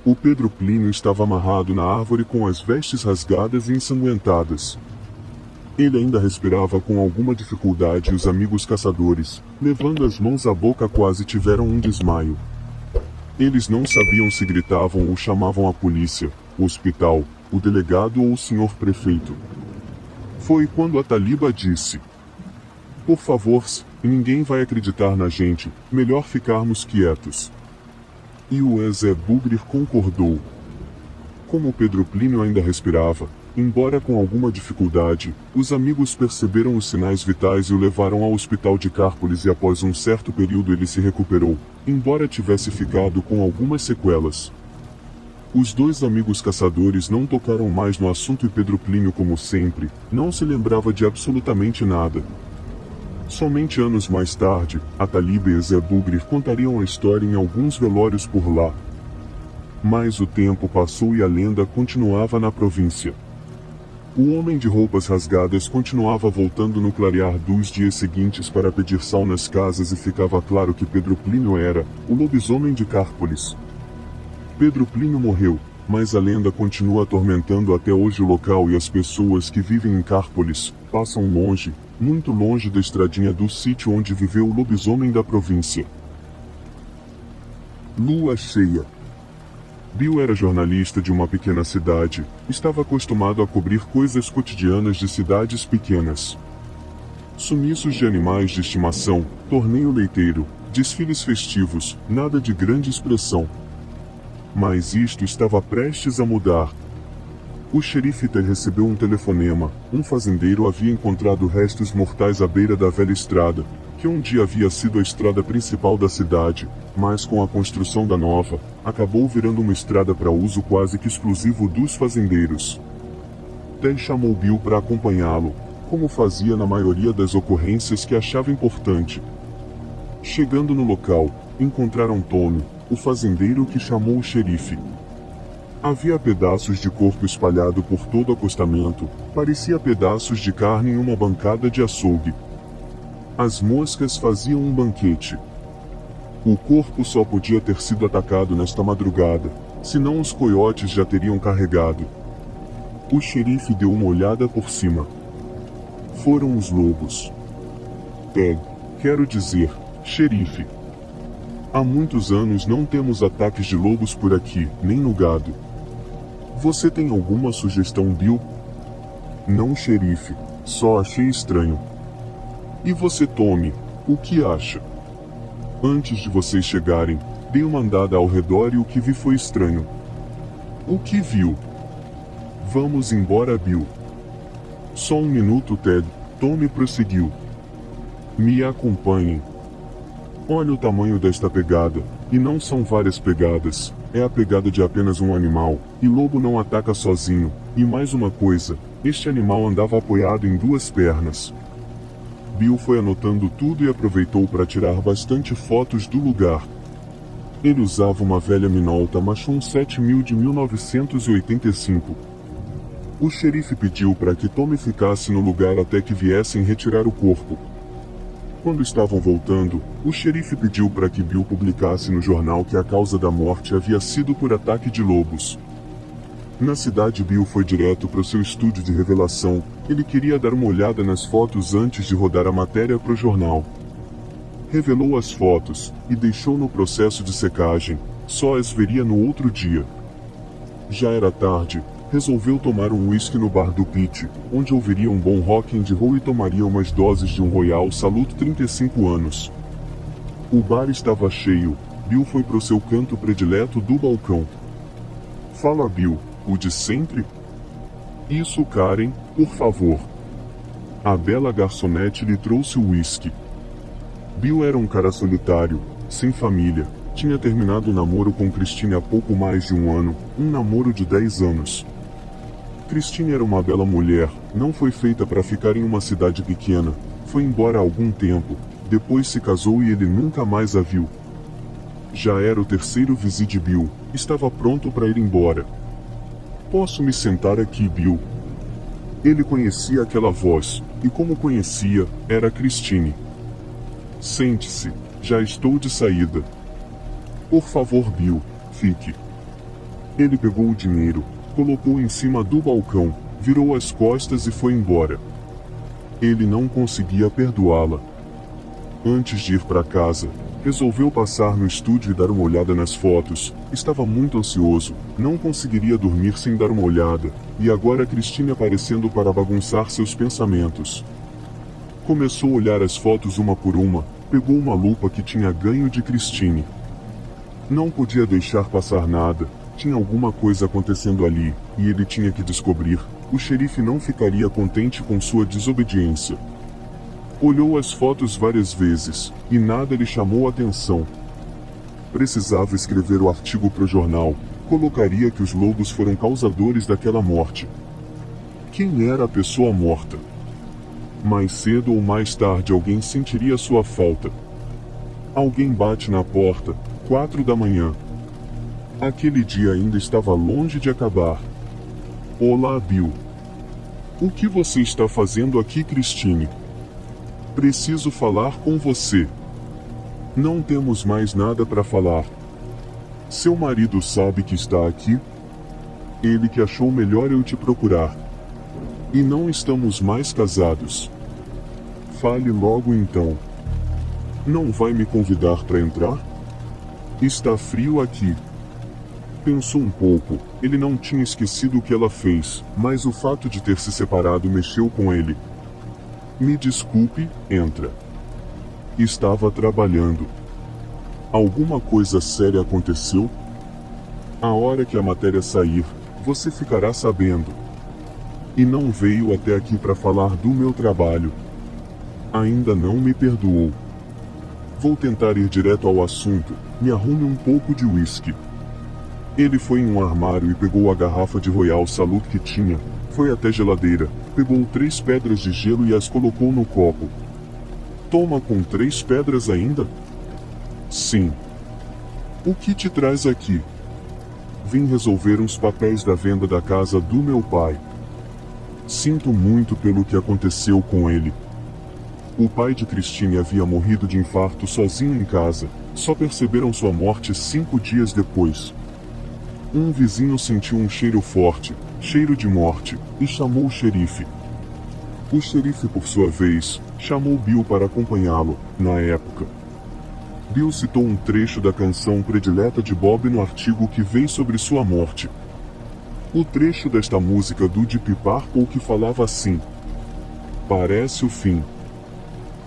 O Pedro Plínio estava amarrado na árvore com as vestes rasgadas e ensanguentadas. Ele ainda respirava com alguma dificuldade e os amigos caçadores, levando as mãos à boca, quase tiveram um desmaio. Eles não sabiam se gritavam ou chamavam a polícia, o hospital, o delegado ou o senhor prefeito. Foi quando a Taliba disse: "Por favor, ninguém vai acreditar na gente, melhor ficarmos quietos." E o Zé Bugre concordou. Como Pedro Plínio ainda respirava, embora com alguma dificuldade, os amigos perceberam os sinais vitais e o levaram ao hospital de Cárpolis, e após um certo período ele se recuperou, embora tivesse ficado com algumas sequelas. Os dois amigos caçadores não tocaram mais no assunto e Pedro Plínio, como sempre, não se lembrava de absolutamente nada. Somente anos mais tarde, Ataliba e Zé Bugre contariam a história em alguns velórios por lá. Mas o tempo passou e a lenda continuava na província. O homem de roupas rasgadas continuava voltando no clarear dos dias seguintes para pedir sal nas casas, e ficava claro que Pedro Plínio era o lobisomem de Cárpolis. Pedro Plínio morreu, mas a lenda continua atormentando até hoje o local, e as pessoas que vivem em Cárpolis passam longe, muito longe da estradinha do sítio onde viveu o lobisomem da província. Lua cheia. Bill era jornalista de uma pequena cidade, estava acostumado a cobrir coisas cotidianas de cidades pequenas. Sumiços de animais de estimação, torneio leiteiro, desfiles festivos, nada de grande expressão. Mas isto estava prestes a mudar. O xerife recebeu um telefonema. Um fazendeiro havia encontrado restos mortais à beira da velha estrada, que um dia havia sido a estrada principal da cidade, mas com a construção da nova, acabou virando uma estrada para uso quase que exclusivo dos fazendeiros. Ted chamou Bill para acompanhá-lo, como fazia na maioria das ocorrências que achava importante. Chegando no local, encontraram Tommy, o fazendeiro que chamou o xerife. Havia pedaços de corpo espalhado por todo o acostamento, parecia pedaços de carne em uma bancada de açougue. As moscas faziam um banquete. O corpo só podia ter sido atacado nesta madrugada, senão os coiotes já teriam carregado. O xerife deu uma olhada por cima. Foram os lobos. Quero dizer, xerife. Há muitos anos não temos ataques de lobos por aqui, nem no gado. Você tem alguma sugestão, Bill? Não, xerife. Só achei estranho. E você, Tommy, o que acha? Antes de vocês chegarem, dei uma andada ao redor e o que vi foi estranho. O que viu? Vamos embora, Bill. Só um minuto, Ted. Tommy prosseguiu. Me acompanhem. Olha o tamanho desta pegada, e não são várias pegadas, é a pegada de apenas um animal, e lobo não ataca sozinho, e mais uma coisa, este animal andava apoiado em duas pernas. Bill foi anotando tudo e aproveitou para tirar bastante fotos do lugar. Ele usava uma velha Minolta Machon 7000 de 1985. O xerife pediu para que Tommy ficasse no lugar até que viessem retirar o corpo. Quando estavam voltando, o xerife pediu para que Bill publicasse no jornal que a causa da morte havia sido por ataque de lobos. Na cidade, Bill foi direto para o seu estúdio de revelação. Ele queria dar uma olhada nas fotos antes de rodar a matéria para o jornal. Revelou as fotos, e deixou no processo de secagem, só as veria no outro dia. Já era tarde, resolveu tomar um whisky no bar do Pete, onde ouviria um bom rock and roll e tomaria umas doses de um Royal Salute 35 anos. O bar estava cheio. Bill foi para o seu canto predileto do balcão. Fala, Bill, o de sempre? Isso, Karen, por favor. A bela garçonete lhe trouxe o whisky. Bill era um cara solitário, sem família. Tinha terminado o namoro com Christine há pouco mais de um ano, um namoro de 10 anos. Christine era uma bela mulher, não foi feita para ficar em uma cidade pequena, foi embora há algum tempo, depois se casou e ele nunca mais a viu. Já era o terceiro visit de Bill, estava pronto para ir embora. Posso me sentar aqui, Bill? Ele conhecia aquela voz, e como conhecia, era Christine. Sente-se, já estou de saída. Por favor, Bill, fique. Ele pegou o dinheiro, colocou em cima do balcão, virou as costas e foi embora. Ele não conseguia perdoá-la. Antes de ir para casa, resolveu passar no estúdio e dar uma olhada nas fotos. Estava muito ansioso, não conseguiria dormir sem dar uma olhada, e agora Christine aparecendo para bagunçar seus pensamentos. Começou a olhar as fotos uma por uma, pegou uma lupa que tinha ganho de Christine. Não podia deixar passar nada, tinha alguma coisa acontecendo ali, e ele tinha que descobrir. O xerife não ficaria contente com sua desobediência. Olhou as fotos várias vezes, e nada lhe chamou a atenção. Precisava escrever o artigo para o jornal, colocaria que os lobos foram causadores daquela morte. Quem era a pessoa morta? Mais cedo ou mais tarde alguém sentiria sua falta. Alguém bate na porta, 4 da manhã. Aquele dia ainda estava longe de acabar. Olá, Bill. O que você está fazendo aqui, Christine? Preciso falar com você. Não temos mais nada para falar. Seu marido sabe que está aqui? Ele que achou melhor eu te procurar. E não estamos mais casados. Fale logo então. Não vai me convidar para entrar? Está frio aqui. Pensou um pouco, ele não tinha esquecido o que ela fez, mas o fato de ter se separado mexeu com ele. Me desculpe, entra. Estava trabalhando. Alguma coisa séria aconteceu? A hora que a matéria sair, você ficará sabendo. E não veio até aqui para falar do meu trabalho. Ainda não me perdoou. Vou tentar ir direto ao assunto, me arrume um pouco de uísque. Ele foi em um armário e pegou a garrafa de Royal Salute que tinha, foi até a geladeira, pegou 3 pedras de gelo e as colocou no copo. Toma com 3 pedras ainda? Sim. O que te traz aqui? Vim resolver uns papéis da venda da casa do meu pai. Sinto muito pelo que aconteceu com ele. O pai de Christine havia morrido de infarto sozinho em casa, só perceberam sua morte 5 dias depois. Um vizinho sentiu um cheiro forte, cheiro de morte, e chamou o xerife. O xerife, por sua vez, chamou Bill para acompanhá-lo, na época. Bill citou um trecho da canção predileta de Bob no artigo que veio sobre sua morte. O trecho desta música do Deep Purple que falava assim: parece o fim.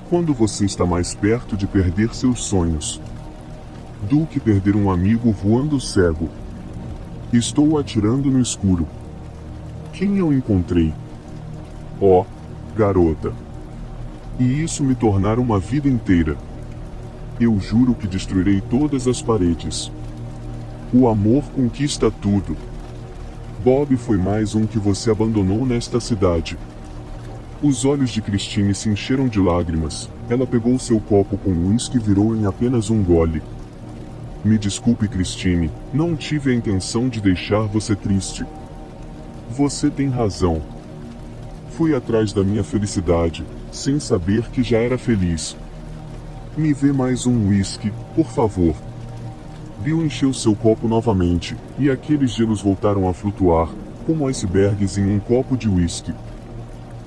Quando você está mais perto de perder seus sonhos do que perder um amigo voando cego. Estou atirando no escuro. Quem eu encontrei? Oh, garota. E isso me tornará uma vida inteira. Eu juro que destruirei todas as paredes. O amor conquista tudo. Bob foi mais um que você abandonou nesta cidade. Os olhos de Christine se encheram de lágrimas. Ela pegou seu copo com uísque e virou em apenas um gole. Me desculpe, Christine, não tive a intenção de deixar você triste. Você tem razão. Fui atrás da minha felicidade, sem saber que já era feliz. Me dê mais um uísque, por favor. Bill encheu seu copo novamente, e aqueles gelos voltaram a flutuar, como icebergs em um copo de uísque.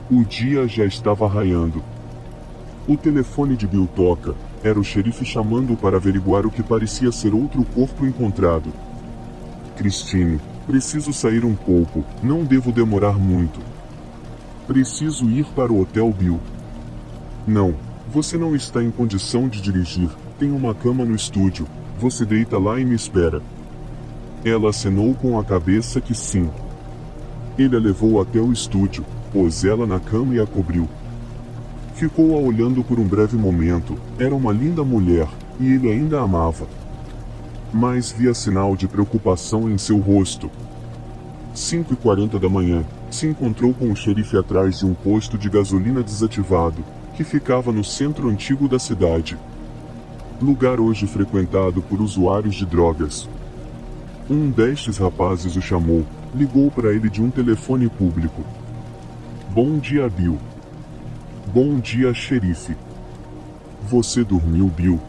O dia já estava raiando. O telefone de Bill toca. Era o xerife chamando para averiguar o que parecia ser outro corpo encontrado. Christine, preciso sair um pouco, não devo demorar muito. Preciso ir para o Hotel Bill. Não, você não está em condição de dirigir, tem uma cama no estúdio, você deita lá e me espera. Ela acenou com a cabeça que sim. Ele a levou até o estúdio, pôs ela na cama e a cobriu. Ficou-a olhando por um breve momento, era uma linda mulher, e ele ainda a amava. Mas via sinal de preocupação em seu rosto. 5h40 da manhã, se encontrou com o xerife atrás de um posto de gasolina desativado, que ficava no centro antigo da cidade. Lugar hoje frequentado por usuários de drogas. Um destes rapazes o chamou, ligou para ele de um telefone público. Bom dia, Bill. Bom dia, xerife. Você dormiu, Bill?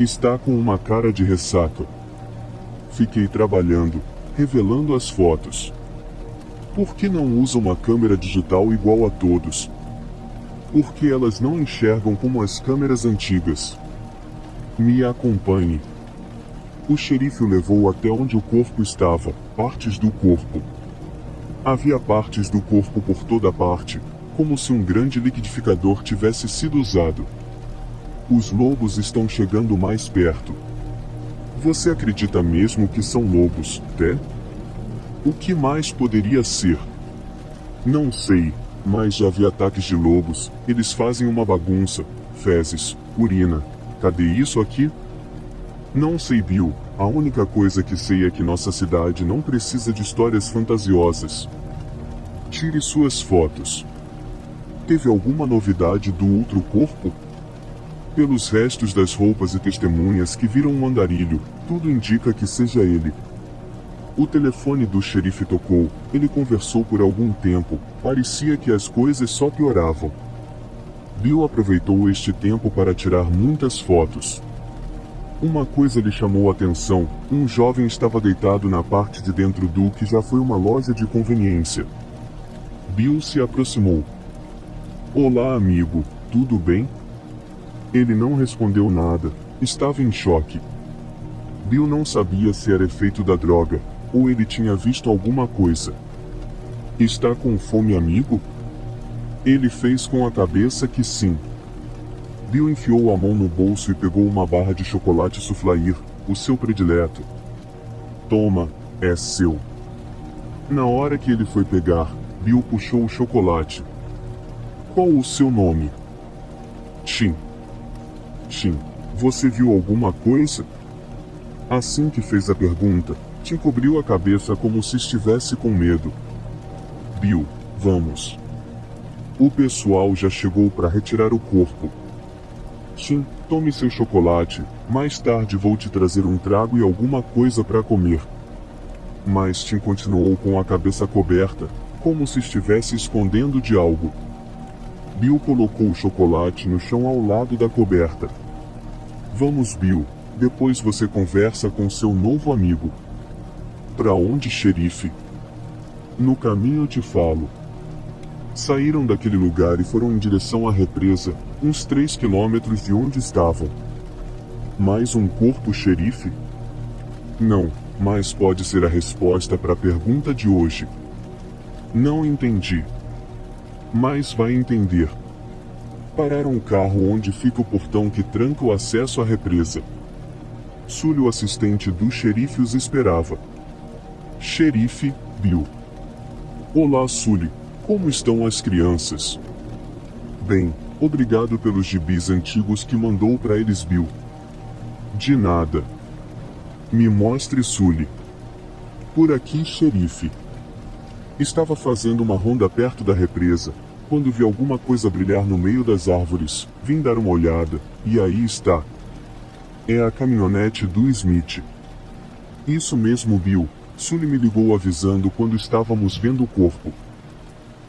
Está com uma cara de ressaca. Fiquei trabalhando, revelando as fotos. Por que não usa uma câmera digital igual a todos? Porque elas não enxergam como as câmeras antigas. Me acompanhe. O xerife o levou até onde o corpo estava, partes do corpo. Havia partes do corpo por toda parte, como se um grande liquidificador tivesse sido usado. Os lobos estão chegando mais perto. Você acredita mesmo que são lobos, Té? O que mais poderia ser? Não sei, mas já vi ataques de lobos. Eles fazem uma bagunça, fezes, urina. Cadê isso aqui? Não sei, Bill. A única coisa que sei é que nossa cidade não precisa de histórias fantasiosas. Tire suas fotos. Teve alguma novidade do outro corpo? Pelos restos das roupas e testemunhas que viram um andarilho, tudo indica que seja ele. O telefone do xerife tocou. Ele conversou por algum tempo. Parecia que as coisas só pioravam. Bill aproveitou este tempo para tirar muitas fotos. Uma coisa lhe chamou a atenção: um jovem estava deitado na parte de dentro do que já foi uma loja de conveniência. Bill se aproximou. Olá, amigo, tudo bem? Ele não respondeu nada, estava em choque. Bill não sabia se era efeito da droga, ou ele tinha visto alguma coisa. Está com fome, amigo? Ele fez com a cabeça que sim. Bill enfiou a mão no bolso e pegou uma barra de chocolate Souffleur, o seu predileto. Toma, é seu. Na hora que ele foi pegar, Bill puxou o chocolate. Qual o seu nome? Tim. Tim, você viu alguma coisa? Assim que fez a pergunta, Tim cobriu a cabeça como se estivesse com medo. Bill, vamos. O pessoal já chegou para retirar o corpo. Tim, tome seu chocolate, mais tarde vou te trazer um trago e alguma coisa para comer. Mas Tim continuou com a cabeça coberta, como se estivesse escondendo de algo. Bill colocou o chocolate no chão ao lado da coberta. Vamos, Bill, depois você conversa com seu novo amigo. Pra onde, xerife? No caminho eu te falo. Saíram daquele lugar e foram em direção à represa, uns 3 quilômetros de onde estavam. Mais um corpo, xerife? Não, mas pode ser a resposta para a pergunta de hoje. Não entendi. Mas vai entender. Pararam o carro onde fica o portão que tranca o acesso à represa. Sully, o assistente do xerife, os esperava. Xerife, Bill. Olá, Sully. Como estão as crianças? Bem, obrigado pelos gibis antigos que mandou para eles, Bill. De nada. Me mostre, Sully. Por aqui, xerife. Estava fazendo uma ronda perto da represa, quando vi alguma coisa brilhar no meio das árvores. Vim dar uma olhada, e aí está. É a caminhonete do Smith. Isso mesmo, Bill. Sully me ligou avisando quando estávamos vendo o corpo.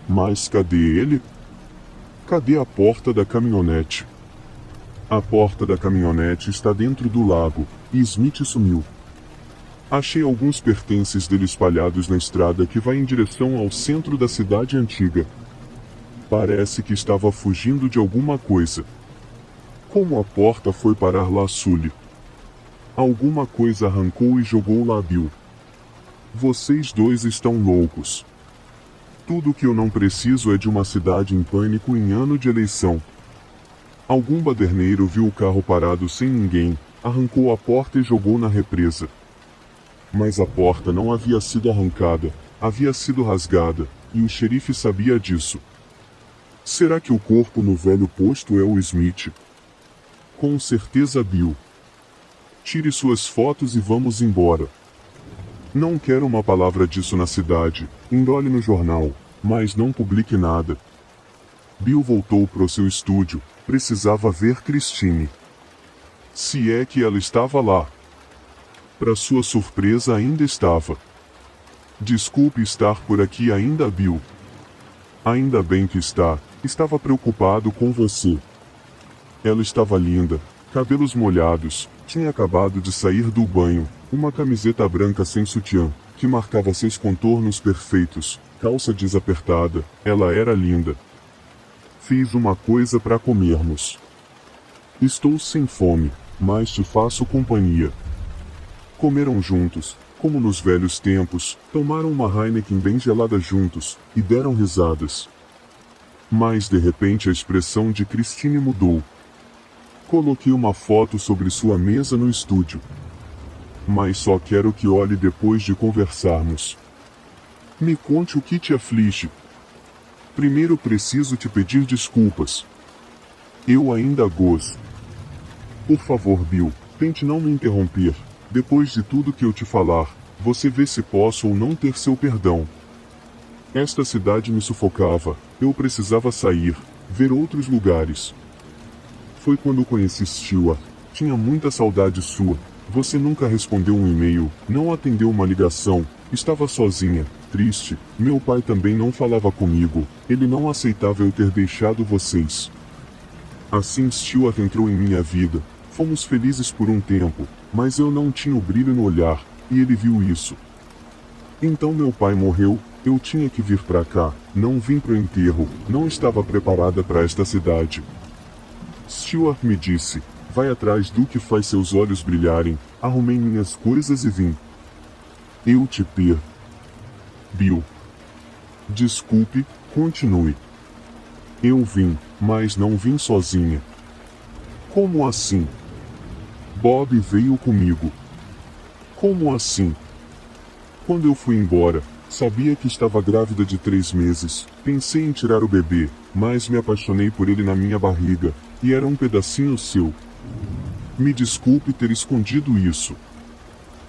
Mas cadê ele? Cadê a porta da caminhonete? A porta da caminhonete está dentro do lago, e Smith sumiu. Achei alguns pertences dele espalhados na estrada que vai em direção ao centro da cidade antiga. Parece que estava fugindo de alguma coisa. Como a porta foi parar lá, Sully? Alguma coisa arrancou e jogou lá, Bill. Vocês dois estão loucos. Tudo que eu não preciso é de uma cidade em pânico em ano de eleição. Algum baderneiro viu o carro parado sem ninguém, arrancou a porta e jogou na represa. Mas a porta não havia sido arrancada, havia sido rasgada, e o xerife sabia disso. Será que o corpo no velho posto é o Smith? Com certeza, Bill. Tire suas fotos e vamos embora. Não quero uma palavra disso na cidade, enrole no jornal, mas não publique nada. Bill voltou para o seu estúdio, precisava ver Christine. Se é que ela estava lá. Para sua surpresa, ainda estava. Desculpe estar por aqui ainda, Bill. Ainda bem que está. Estava preocupado com você. Ela estava linda, cabelos molhados, tinha acabado de sair do banho, uma camiseta branca sem sutiã, que marcava seus contornos perfeitos, calça desapertada, ela era linda. Fiz uma coisa para comermos. Estou sem fome, mas te faço companhia. Comeram juntos, como nos velhos tempos, tomaram uma Heineken bem gelada juntos, e deram risadas. Mas de repente a expressão de Christine mudou. Coloquei uma foto sobre sua mesa no estúdio. Mas só quero que olhe depois de conversarmos. Me conte o que te aflige. Primeiro preciso te pedir desculpas. Eu ainda gosto. Por favor, Bill, tente não me interromper. Depois de tudo que eu te falar, você vê se posso ou não ter seu perdão. Esta cidade me sufocava, eu precisava sair, ver outros lugares. Foi quando conheci Stuart. Tinha muita saudade sua. Você nunca respondeu um e-mail, não atendeu uma ligação, estava sozinha, triste. Meu pai também não falava comigo, ele não aceitava eu ter deixado vocês. Assim Stuart entrou em minha vida. Fomos felizes por um tempo, mas eu não tinha o brilho no olhar, e ele viu isso. Então meu pai morreu, eu tinha que vir para cá, não vim pro enterro, não estava preparada para esta cidade. Stuart me disse, vai atrás do que faz seus olhos brilharem, arrumei minhas coisas e vim. Eu te perdoo. Bill. Desculpe, continue. Eu vim, mas não vim sozinha. Como assim? Bob veio comigo. Como assim? Quando eu fui embora, sabia que estava grávida de 3 meses. Pensei em tirar o bebê, mas me apaixonei por ele na minha barriga, e era um pedacinho seu. Me desculpe ter escondido isso.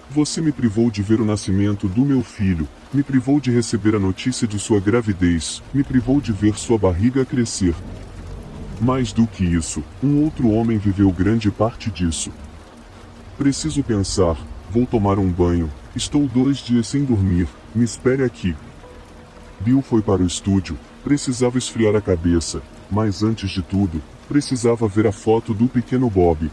Você me privou de ver o nascimento do meu filho, me privou de receber a notícia de sua gravidez, me privou de ver sua barriga crescer. Mais do que isso, um outro homem viveu grande parte disso. Preciso pensar, vou tomar um banho, estou 2 dias sem dormir, me espere aqui. Bill foi para o estúdio, precisava esfriar a cabeça, mas antes de tudo, precisava ver a foto do pequeno Bob.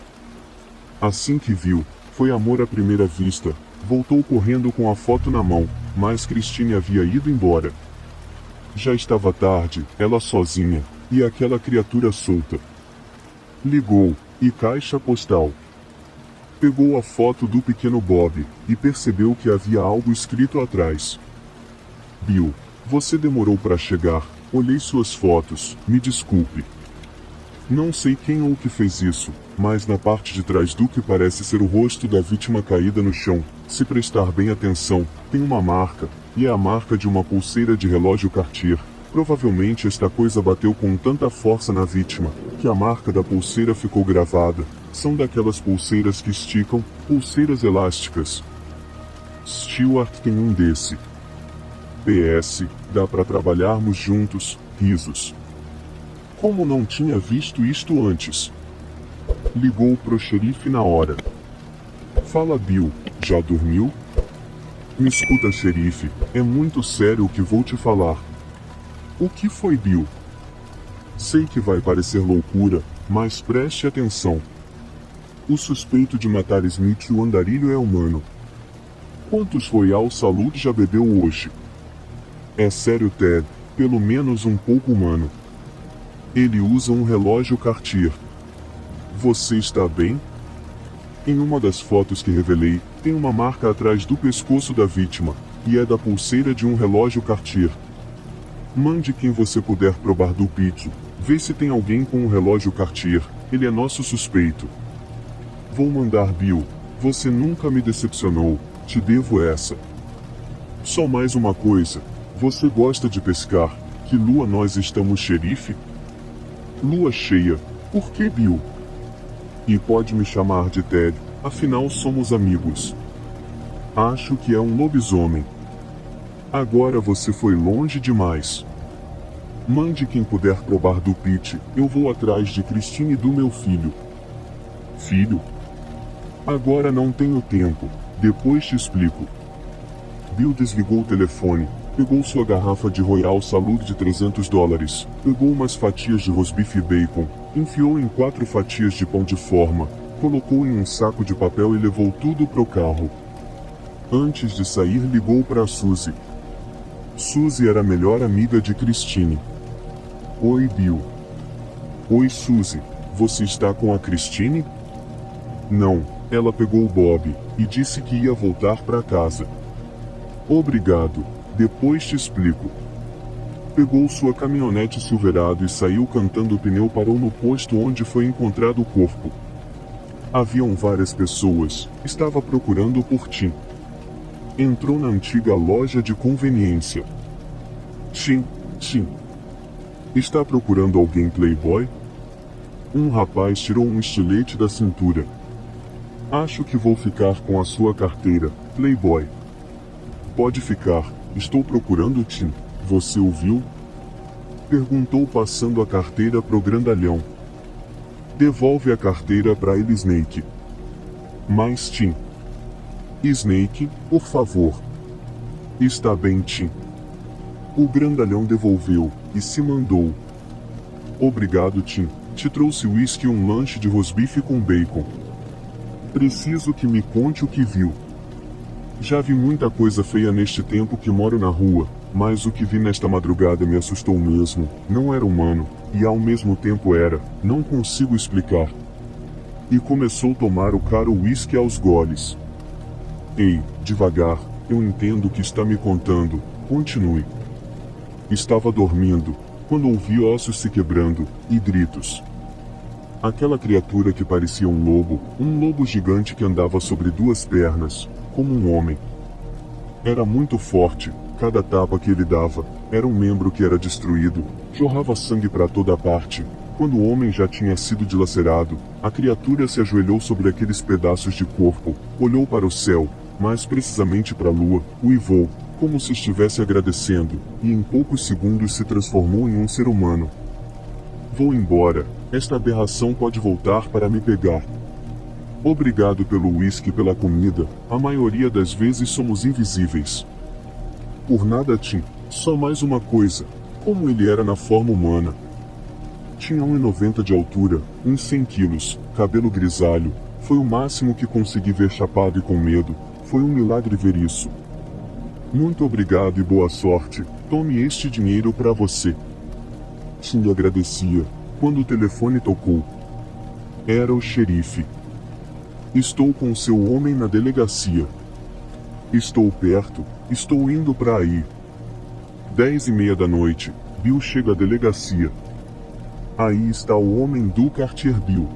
Assim que viu, foi amor à primeira vista, voltou correndo com a foto na mão, mas Christine havia ido embora. Já estava tarde, ela sozinha, e aquela criatura solta. Ligou, e caixa postal. Pegou a foto do pequeno Bob, e percebeu que havia algo escrito atrás. Bill, você demorou para chegar, olhei suas fotos, me desculpe. Não sei quem ou que fez isso, mas na parte de trás do que parece ser o rosto da vítima caída no chão, se prestar bem atenção, tem uma marca, e é a marca de uma pulseira de relógio Cartier. Provavelmente esta coisa bateu com tanta força na vítima, que a marca da pulseira ficou gravada. São daquelas pulseiras que esticam, pulseiras elásticas. Stuart tem um desse. PS, dá para trabalharmos juntos, risos. Como não tinha visto isto antes? Ligou pro xerife na hora. Fala, Bill, já dormiu? Me escuta, xerife, é muito sério o que vou te falar. O que foi, Bill? Sei que vai parecer loucura, mas preste atenção. O suspeito de matar Smith, o andarilho, é humano. Quantos foi ao salude já bebeu hoje? É sério, Ted, pelo menos um pouco humano. Ele usa um relógio Cartier. Você está bem? Em uma das fotos que revelei, tem uma marca atrás do pescoço da vítima, e é da pulseira de um relógio Cartier. Mande quem você puder provar do pizzo, vê se tem alguém com um relógio Cartier, ele é nosso suspeito. Vou mandar, Bill, você nunca me decepcionou, te devo essa. Só mais uma coisa, você gosta de pescar, que lua nós estamos, xerife? Lua cheia, por que, Bill? E pode me chamar de Ted, afinal somos amigos. Acho que é um lobisomem. Agora você foi longe demais. Mande quem puder provar do Pete, eu vou atrás de Christine e do meu filho. Filho? Agora não tenho tempo. Depois te explico. Bill desligou o telefone, pegou sua garrafa de Royal Salud de $300, pegou umas fatias de rosbife e bacon, enfiou em 4 fatias de pão de forma, colocou em um saco de papel e levou tudo pro carro. Antes de sair, ligou para Suzy. Suzy era a melhor amiga de Christine. Oi, Bill. Oi, Suzy. Você está com a Christine? Não, ela pegou o Bob e disse que ia voltar para casa. Obrigado, depois te explico. Pegou sua caminhonete Silverado e saiu cantando. O pneu parou no posto onde foi encontrado o corpo. Haviam várias pessoas, estava procurando por Tim. Entrou na antiga loja de conveniência. Tim. Está procurando alguém, Playboy? Um rapaz tirou um estilete da cintura. Acho que vou ficar com a sua carteira, Playboy. Pode ficar, estou procurando Tim. Você ouviu? Perguntou passando a carteira pro grandalhão. Devolve a carteira para ele, Snake. Mais Tim. Snake, por favor. Está bem, Tim. O grandalhão devolveu e se mandou. Obrigado, Tim. Te trouxe whisky e um lanche de rosbife com bacon. Preciso que me conte o que viu. Já vi muita coisa feia neste tempo que moro na rua, mas o que vi nesta madrugada me assustou mesmo. Não era humano, e ao mesmo tempo era, não consigo explicar. E começou a tomar o caro whisky aos goles. Ei, devagar, eu entendo o que está me contando, continue. Estava dormindo, quando ouvi ossos se quebrando, e gritos. Aquela criatura que parecia um lobo gigante que andava sobre 2 pernas, como um homem. Era muito forte, cada tapa que ele dava, era um membro que era destruído, jorrava sangue para toda parte. Quando o homem já tinha sido dilacerado, a criatura se ajoelhou sobre aqueles pedaços de corpo, olhou para o céu, mais precisamente para a lua, uivou, como se estivesse agradecendo, e em poucos segundos se transformou em um ser humano. Vou embora, esta aberração pode voltar para me pegar. Obrigado pelo whisky e pela comida, a maioria das vezes somos invisíveis. Por nada, Tim, só mais uma coisa, como ele era na forma humana. Tinha 1,90 de altura, uns 100 quilos, cabelo grisalho, foi o máximo que consegui ver chapado e com medo, foi um milagre ver isso. Muito obrigado e boa sorte, tome este dinheiro para você. Tim lhe agradecia, quando o telefone tocou. Era o xerife. Estou com seu homem na delegacia. Estou perto, estou indo para aí. 10:30 da noite, Bill chega à delegacia. Aí está o homem do Cartier Bill.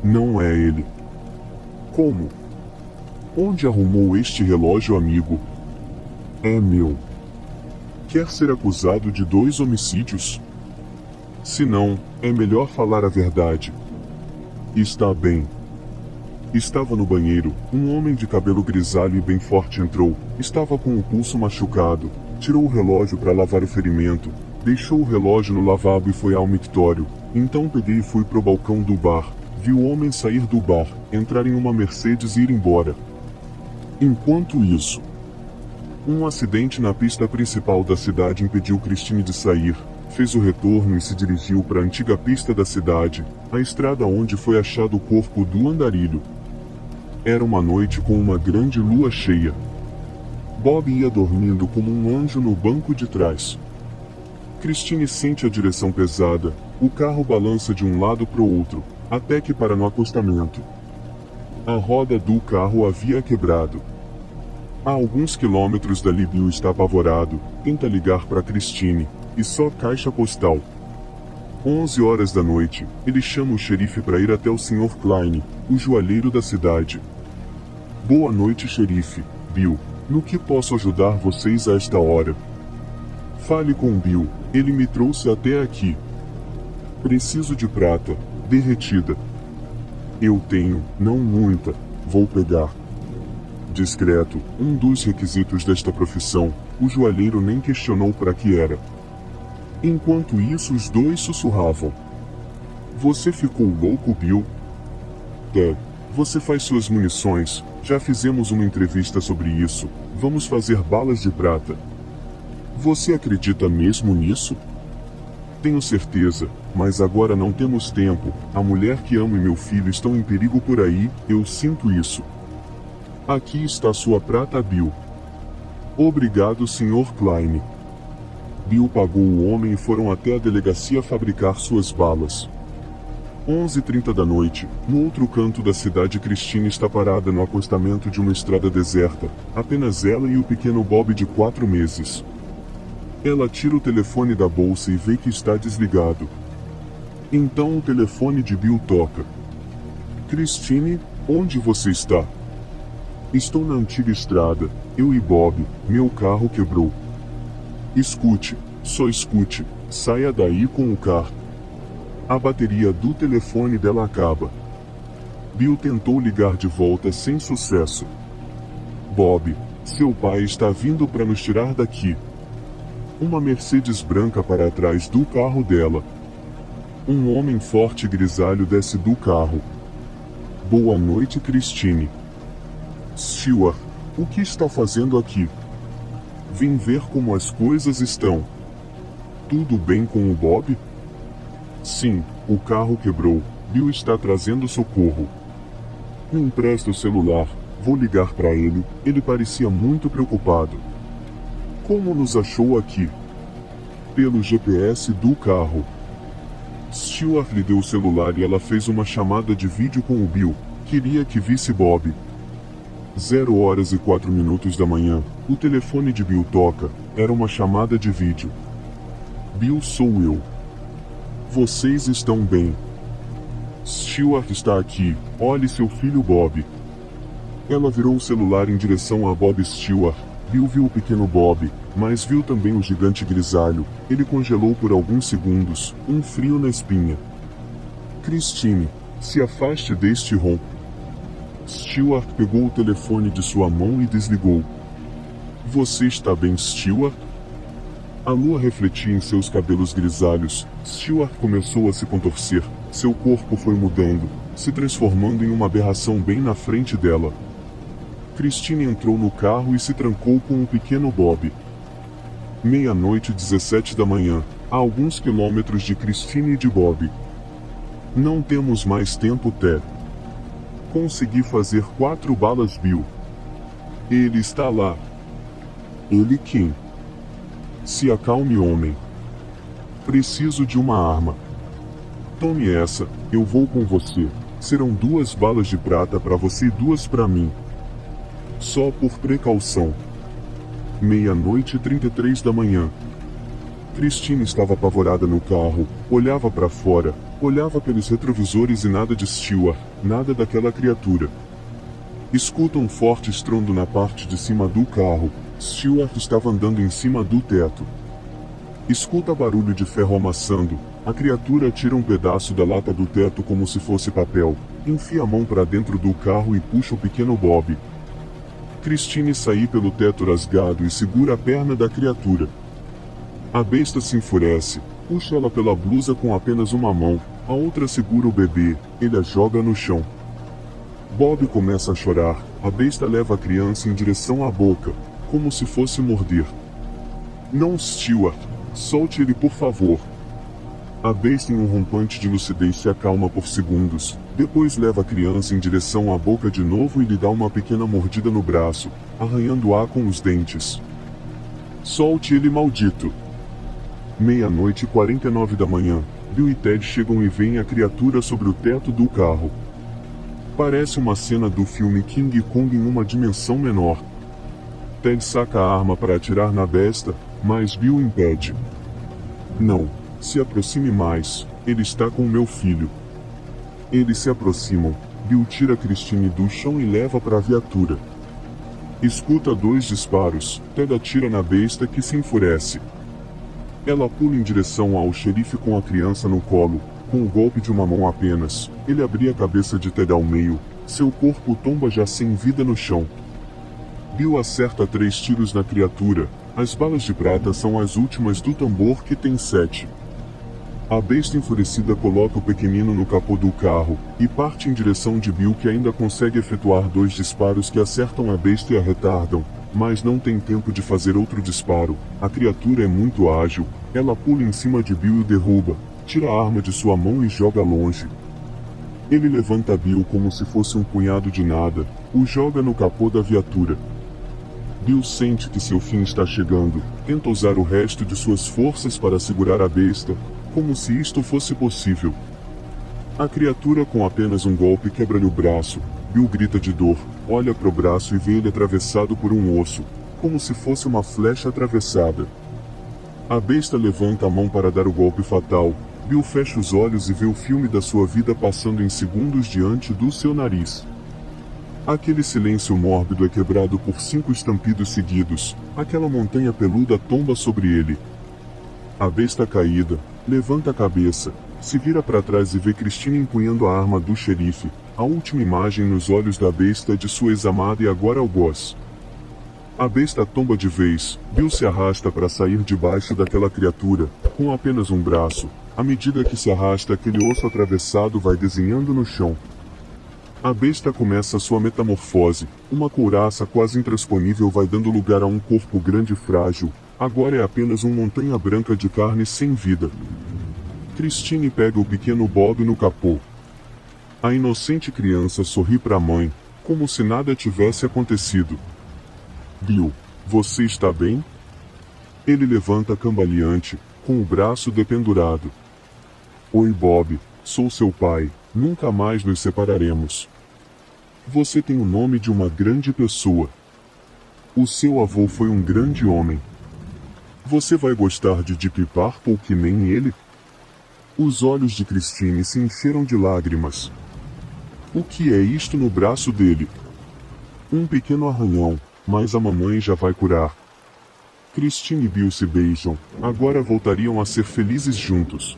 Não é ele. Como? Onde arrumou este relógio, amigo? É meu. Quer ser acusado de 2 homicídios? Se não, é melhor falar a verdade. Está bem. Estava no banheiro, um homem de cabelo grisalho e bem forte entrou, estava com o pulso machucado, tirou o relógio para lavar o ferimento, deixou o relógio no lavabo e foi ao mictório, então peguei e fui pro balcão do bar, vi o homem sair do bar, entrar em uma Mercedes e ir embora. Enquanto isso, um acidente na pista principal da cidade impediu Christine de sair, fez o retorno e se dirigiu para a antiga pista da cidade, a estrada onde foi achado o corpo do andarilho. Era uma noite com uma grande lua cheia. Bob ia dormindo como um anjo no banco de trás. Christine sente a direção pesada, o carro balança de um lado para o outro, até que para no acostamento. A roda do carro havia quebrado. A alguns quilômetros dali Bill está apavorado, tenta ligar para Christine, e só caixa postal. 11 horas da noite, ele chama o xerife para ir até o Sr. Klein, o joalheiro da cidade. Boa noite, xerife. Bill, no que posso ajudar vocês a esta hora? Fale com Bill, ele me trouxe até aqui. Preciso de prata, derretida. Eu tenho, não muita, vou pegar. Discreto, um dos requisitos desta profissão, o joalheiro nem questionou para que era. Enquanto isso os dois sussurravam. Você ficou louco, Bill? Você faz suas munições, Já fizemos uma entrevista sobre isso. Vamos fazer balas de prata. Você acredita mesmo nisso? Tenho certeza, mas agora não temos tempo. A mulher que amo e meu filho estão em perigo por aí, eu sinto isso. Aqui está sua prata, Bill. Obrigado, Sr. Klein. Bill pagou o homem e foram até a delegacia fabricar suas balas. 11h30 da noite, no outro canto da cidade, Christine está parada no acostamento de uma estrada deserta, apenas ela e o pequeno Bob de 4 meses. Ela tira o telefone da bolsa e vê que está desligado. Então o telefone de Bill toca. Christine, onde você está? Estou na antiga estrada, eu e Bob, meu carro quebrou. Escute, só escute, saia daí com o carro. A bateria do telefone dela acaba. Bill tentou ligar de volta sem sucesso. Bob, seu pai está vindo para nos tirar daqui. Uma Mercedes branca para trás do carro dela. Um homem forte e grisalho desce do carro. Boa noite, Christine. Stewart, o que está fazendo aqui? Vim ver como as coisas estão. Tudo bem com o Bob? Sim, o carro quebrou. Bill está trazendo socorro. Me empresta o celular, vou ligar para ele. Ele parecia muito preocupado. Como nos achou aqui? Pelo GPS do carro. Stewart lhe deu o celular e ela fez uma chamada de vídeo com o Bill. Queria que visse Bob. 0h04 da manhã, o telefone de Bill toca. Era uma chamada de vídeo. Bill, sou eu. Vocês estão bem? Stewart está aqui, olhe seu filho Bob. Ela virou o celular em direção a Bob Stewart. Bill viu o pequeno Bob, mas viu também o gigante grisalho. Ele congelou por alguns segundos, um frio na espinha. Christine, se afaste deste ronco. Stewart pegou o telefone de sua mão e desligou. Você está bem, Stewart? A lua refletia em seus cabelos grisalhos. Stewart começou a se contorcer. Seu corpo foi mudando, se transformando em uma aberração bem na frente dela. Christine entrou no carro e se trancou com o pequeno Bob. 00:17 da manhã, a alguns quilômetros de Christine e de Bob. Não temos mais tempo, Ted. Consegui fazer 4 balas, Bill. Ele está lá. Ele quem? Se acalme, homem. Preciso de uma arma. Tome essa, eu vou com você. Serão 2 balas de prata para você e 2 para mim. Só por precaução. 00:33 da manhã. Christine estava apavorada no carro, olhava para fora, olhava pelos retrovisores e nada de Stewart, nada daquela criatura. Escuta um forte estrondo na parte de cima do carro. Stewart estava andando em cima do teto. Escuta barulho de ferro amassando. A criatura tira um pedaço da lata do teto como se fosse papel, enfia a mão para dentro do carro e puxa o pequeno Bob. Christine sai pelo teto rasgado e segura a perna da criatura. A besta se enfurece, puxa ela pela blusa com apenas uma mão, a outra segura o bebê, ele a joga no chão. Bob começa a chorar, a besta leva a criança em direção à boca, como se fosse morder. Não, Stewart, solte ele por favor. A besta em um rompante de lucidez se acalma por segundos, depois leva a criança em direção à boca de novo e lhe dá uma pequena mordida no braço, arranhando-a com os dentes. Solte ele, maldito! 00:49 da manhã, Bill e Ted chegam e veem a criatura sobre o teto do carro. Parece uma cena do filme King Kong em uma dimensão menor. Ted saca a arma para atirar na besta, mas Bill impede. Não, se aproxime mais, ele está com meu filho. Eles se aproximam, Bill tira Christine do chão e leva para a viatura. Escuta 2 disparos, Ted atira na besta que se enfurece. Ela pula em direção ao xerife com a criança no colo, com o golpe de uma mão apenas. Ele abria a cabeça de Ted ao meio, seu corpo tomba já sem vida no chão. Bill acerta 3 tiros na criatura. As balas de prata são as últimas do tambor que tem 7. A besta enfurecida coloca o pequenino no capô do carro e parte em direção de Bill, que ainda consegue efetuar 2 disparos que acertam a besta e a retardam, mas não tem tempo de fazer outro disparo. A criatura é muito ágil, ela pula em cima de Bill e o derruba, tira a arma de sua mão e joga longe. Ele levanta Bill como se fosse um punhado de nada, o joga no capô da viatura. Bill sente que seu fim está chegando, tenta usar o resto de suas forças para segurar a besta, como se isto fosse possível. A criatura com apenas um golpe quebra-lhe o braço. Bill grita de dor, olha para o braço e vê ele atravessado por um osso, como se fosse uma flecha atravessada. A besta levanta a mão para dar o golpe fatal. Bill fecha os olhos e vê o filme da sua vida passando em segundos diante do seu nariz. Aquele silêncio mórbido é quebrado por 5 estampidos seguidos. Aquela montanha peluda tomba sobre ele. A besta caída levanta a cabeça, se vira para trás e vê Christine empunhando a arma do xerife. A última imagem nos olhos da besta é de sua ex-amada e agora algoz. A besta tomba de vez. Bill se arrasta para sair debaixo daquela criatura, com apenas um braço. À medida que se arrasta, aquele osso atravessado vai desenhando no chão. A besta começa sua metamorfose. Uma couraça quase intransponível vai dando lugar a um corpo grande e frágil. Agora é apenas uma montanha branca de carne sem vida. Christine pega o pequeno Bob no capô. A inocente criança sorri para a mãe, como se nada tivesse acontecido. Bill, você está bem? Ele levanta cambaleante, com o braço dependurado. Oi, Bob, sou seu pai, nunca mais nos separaremos. Você tem o nome de uma grande pessoa. O seu avô foi um grande homem. Você vai gostar de Deep Purple que nem ele? Os olhos de Christine se encheram de lágrimas. O que é isto no braço dele? Um pequeno arranhão, mas a mamãe já vai curar. Christine e Bill se beijam, agora voltariam a ser felizes juntos.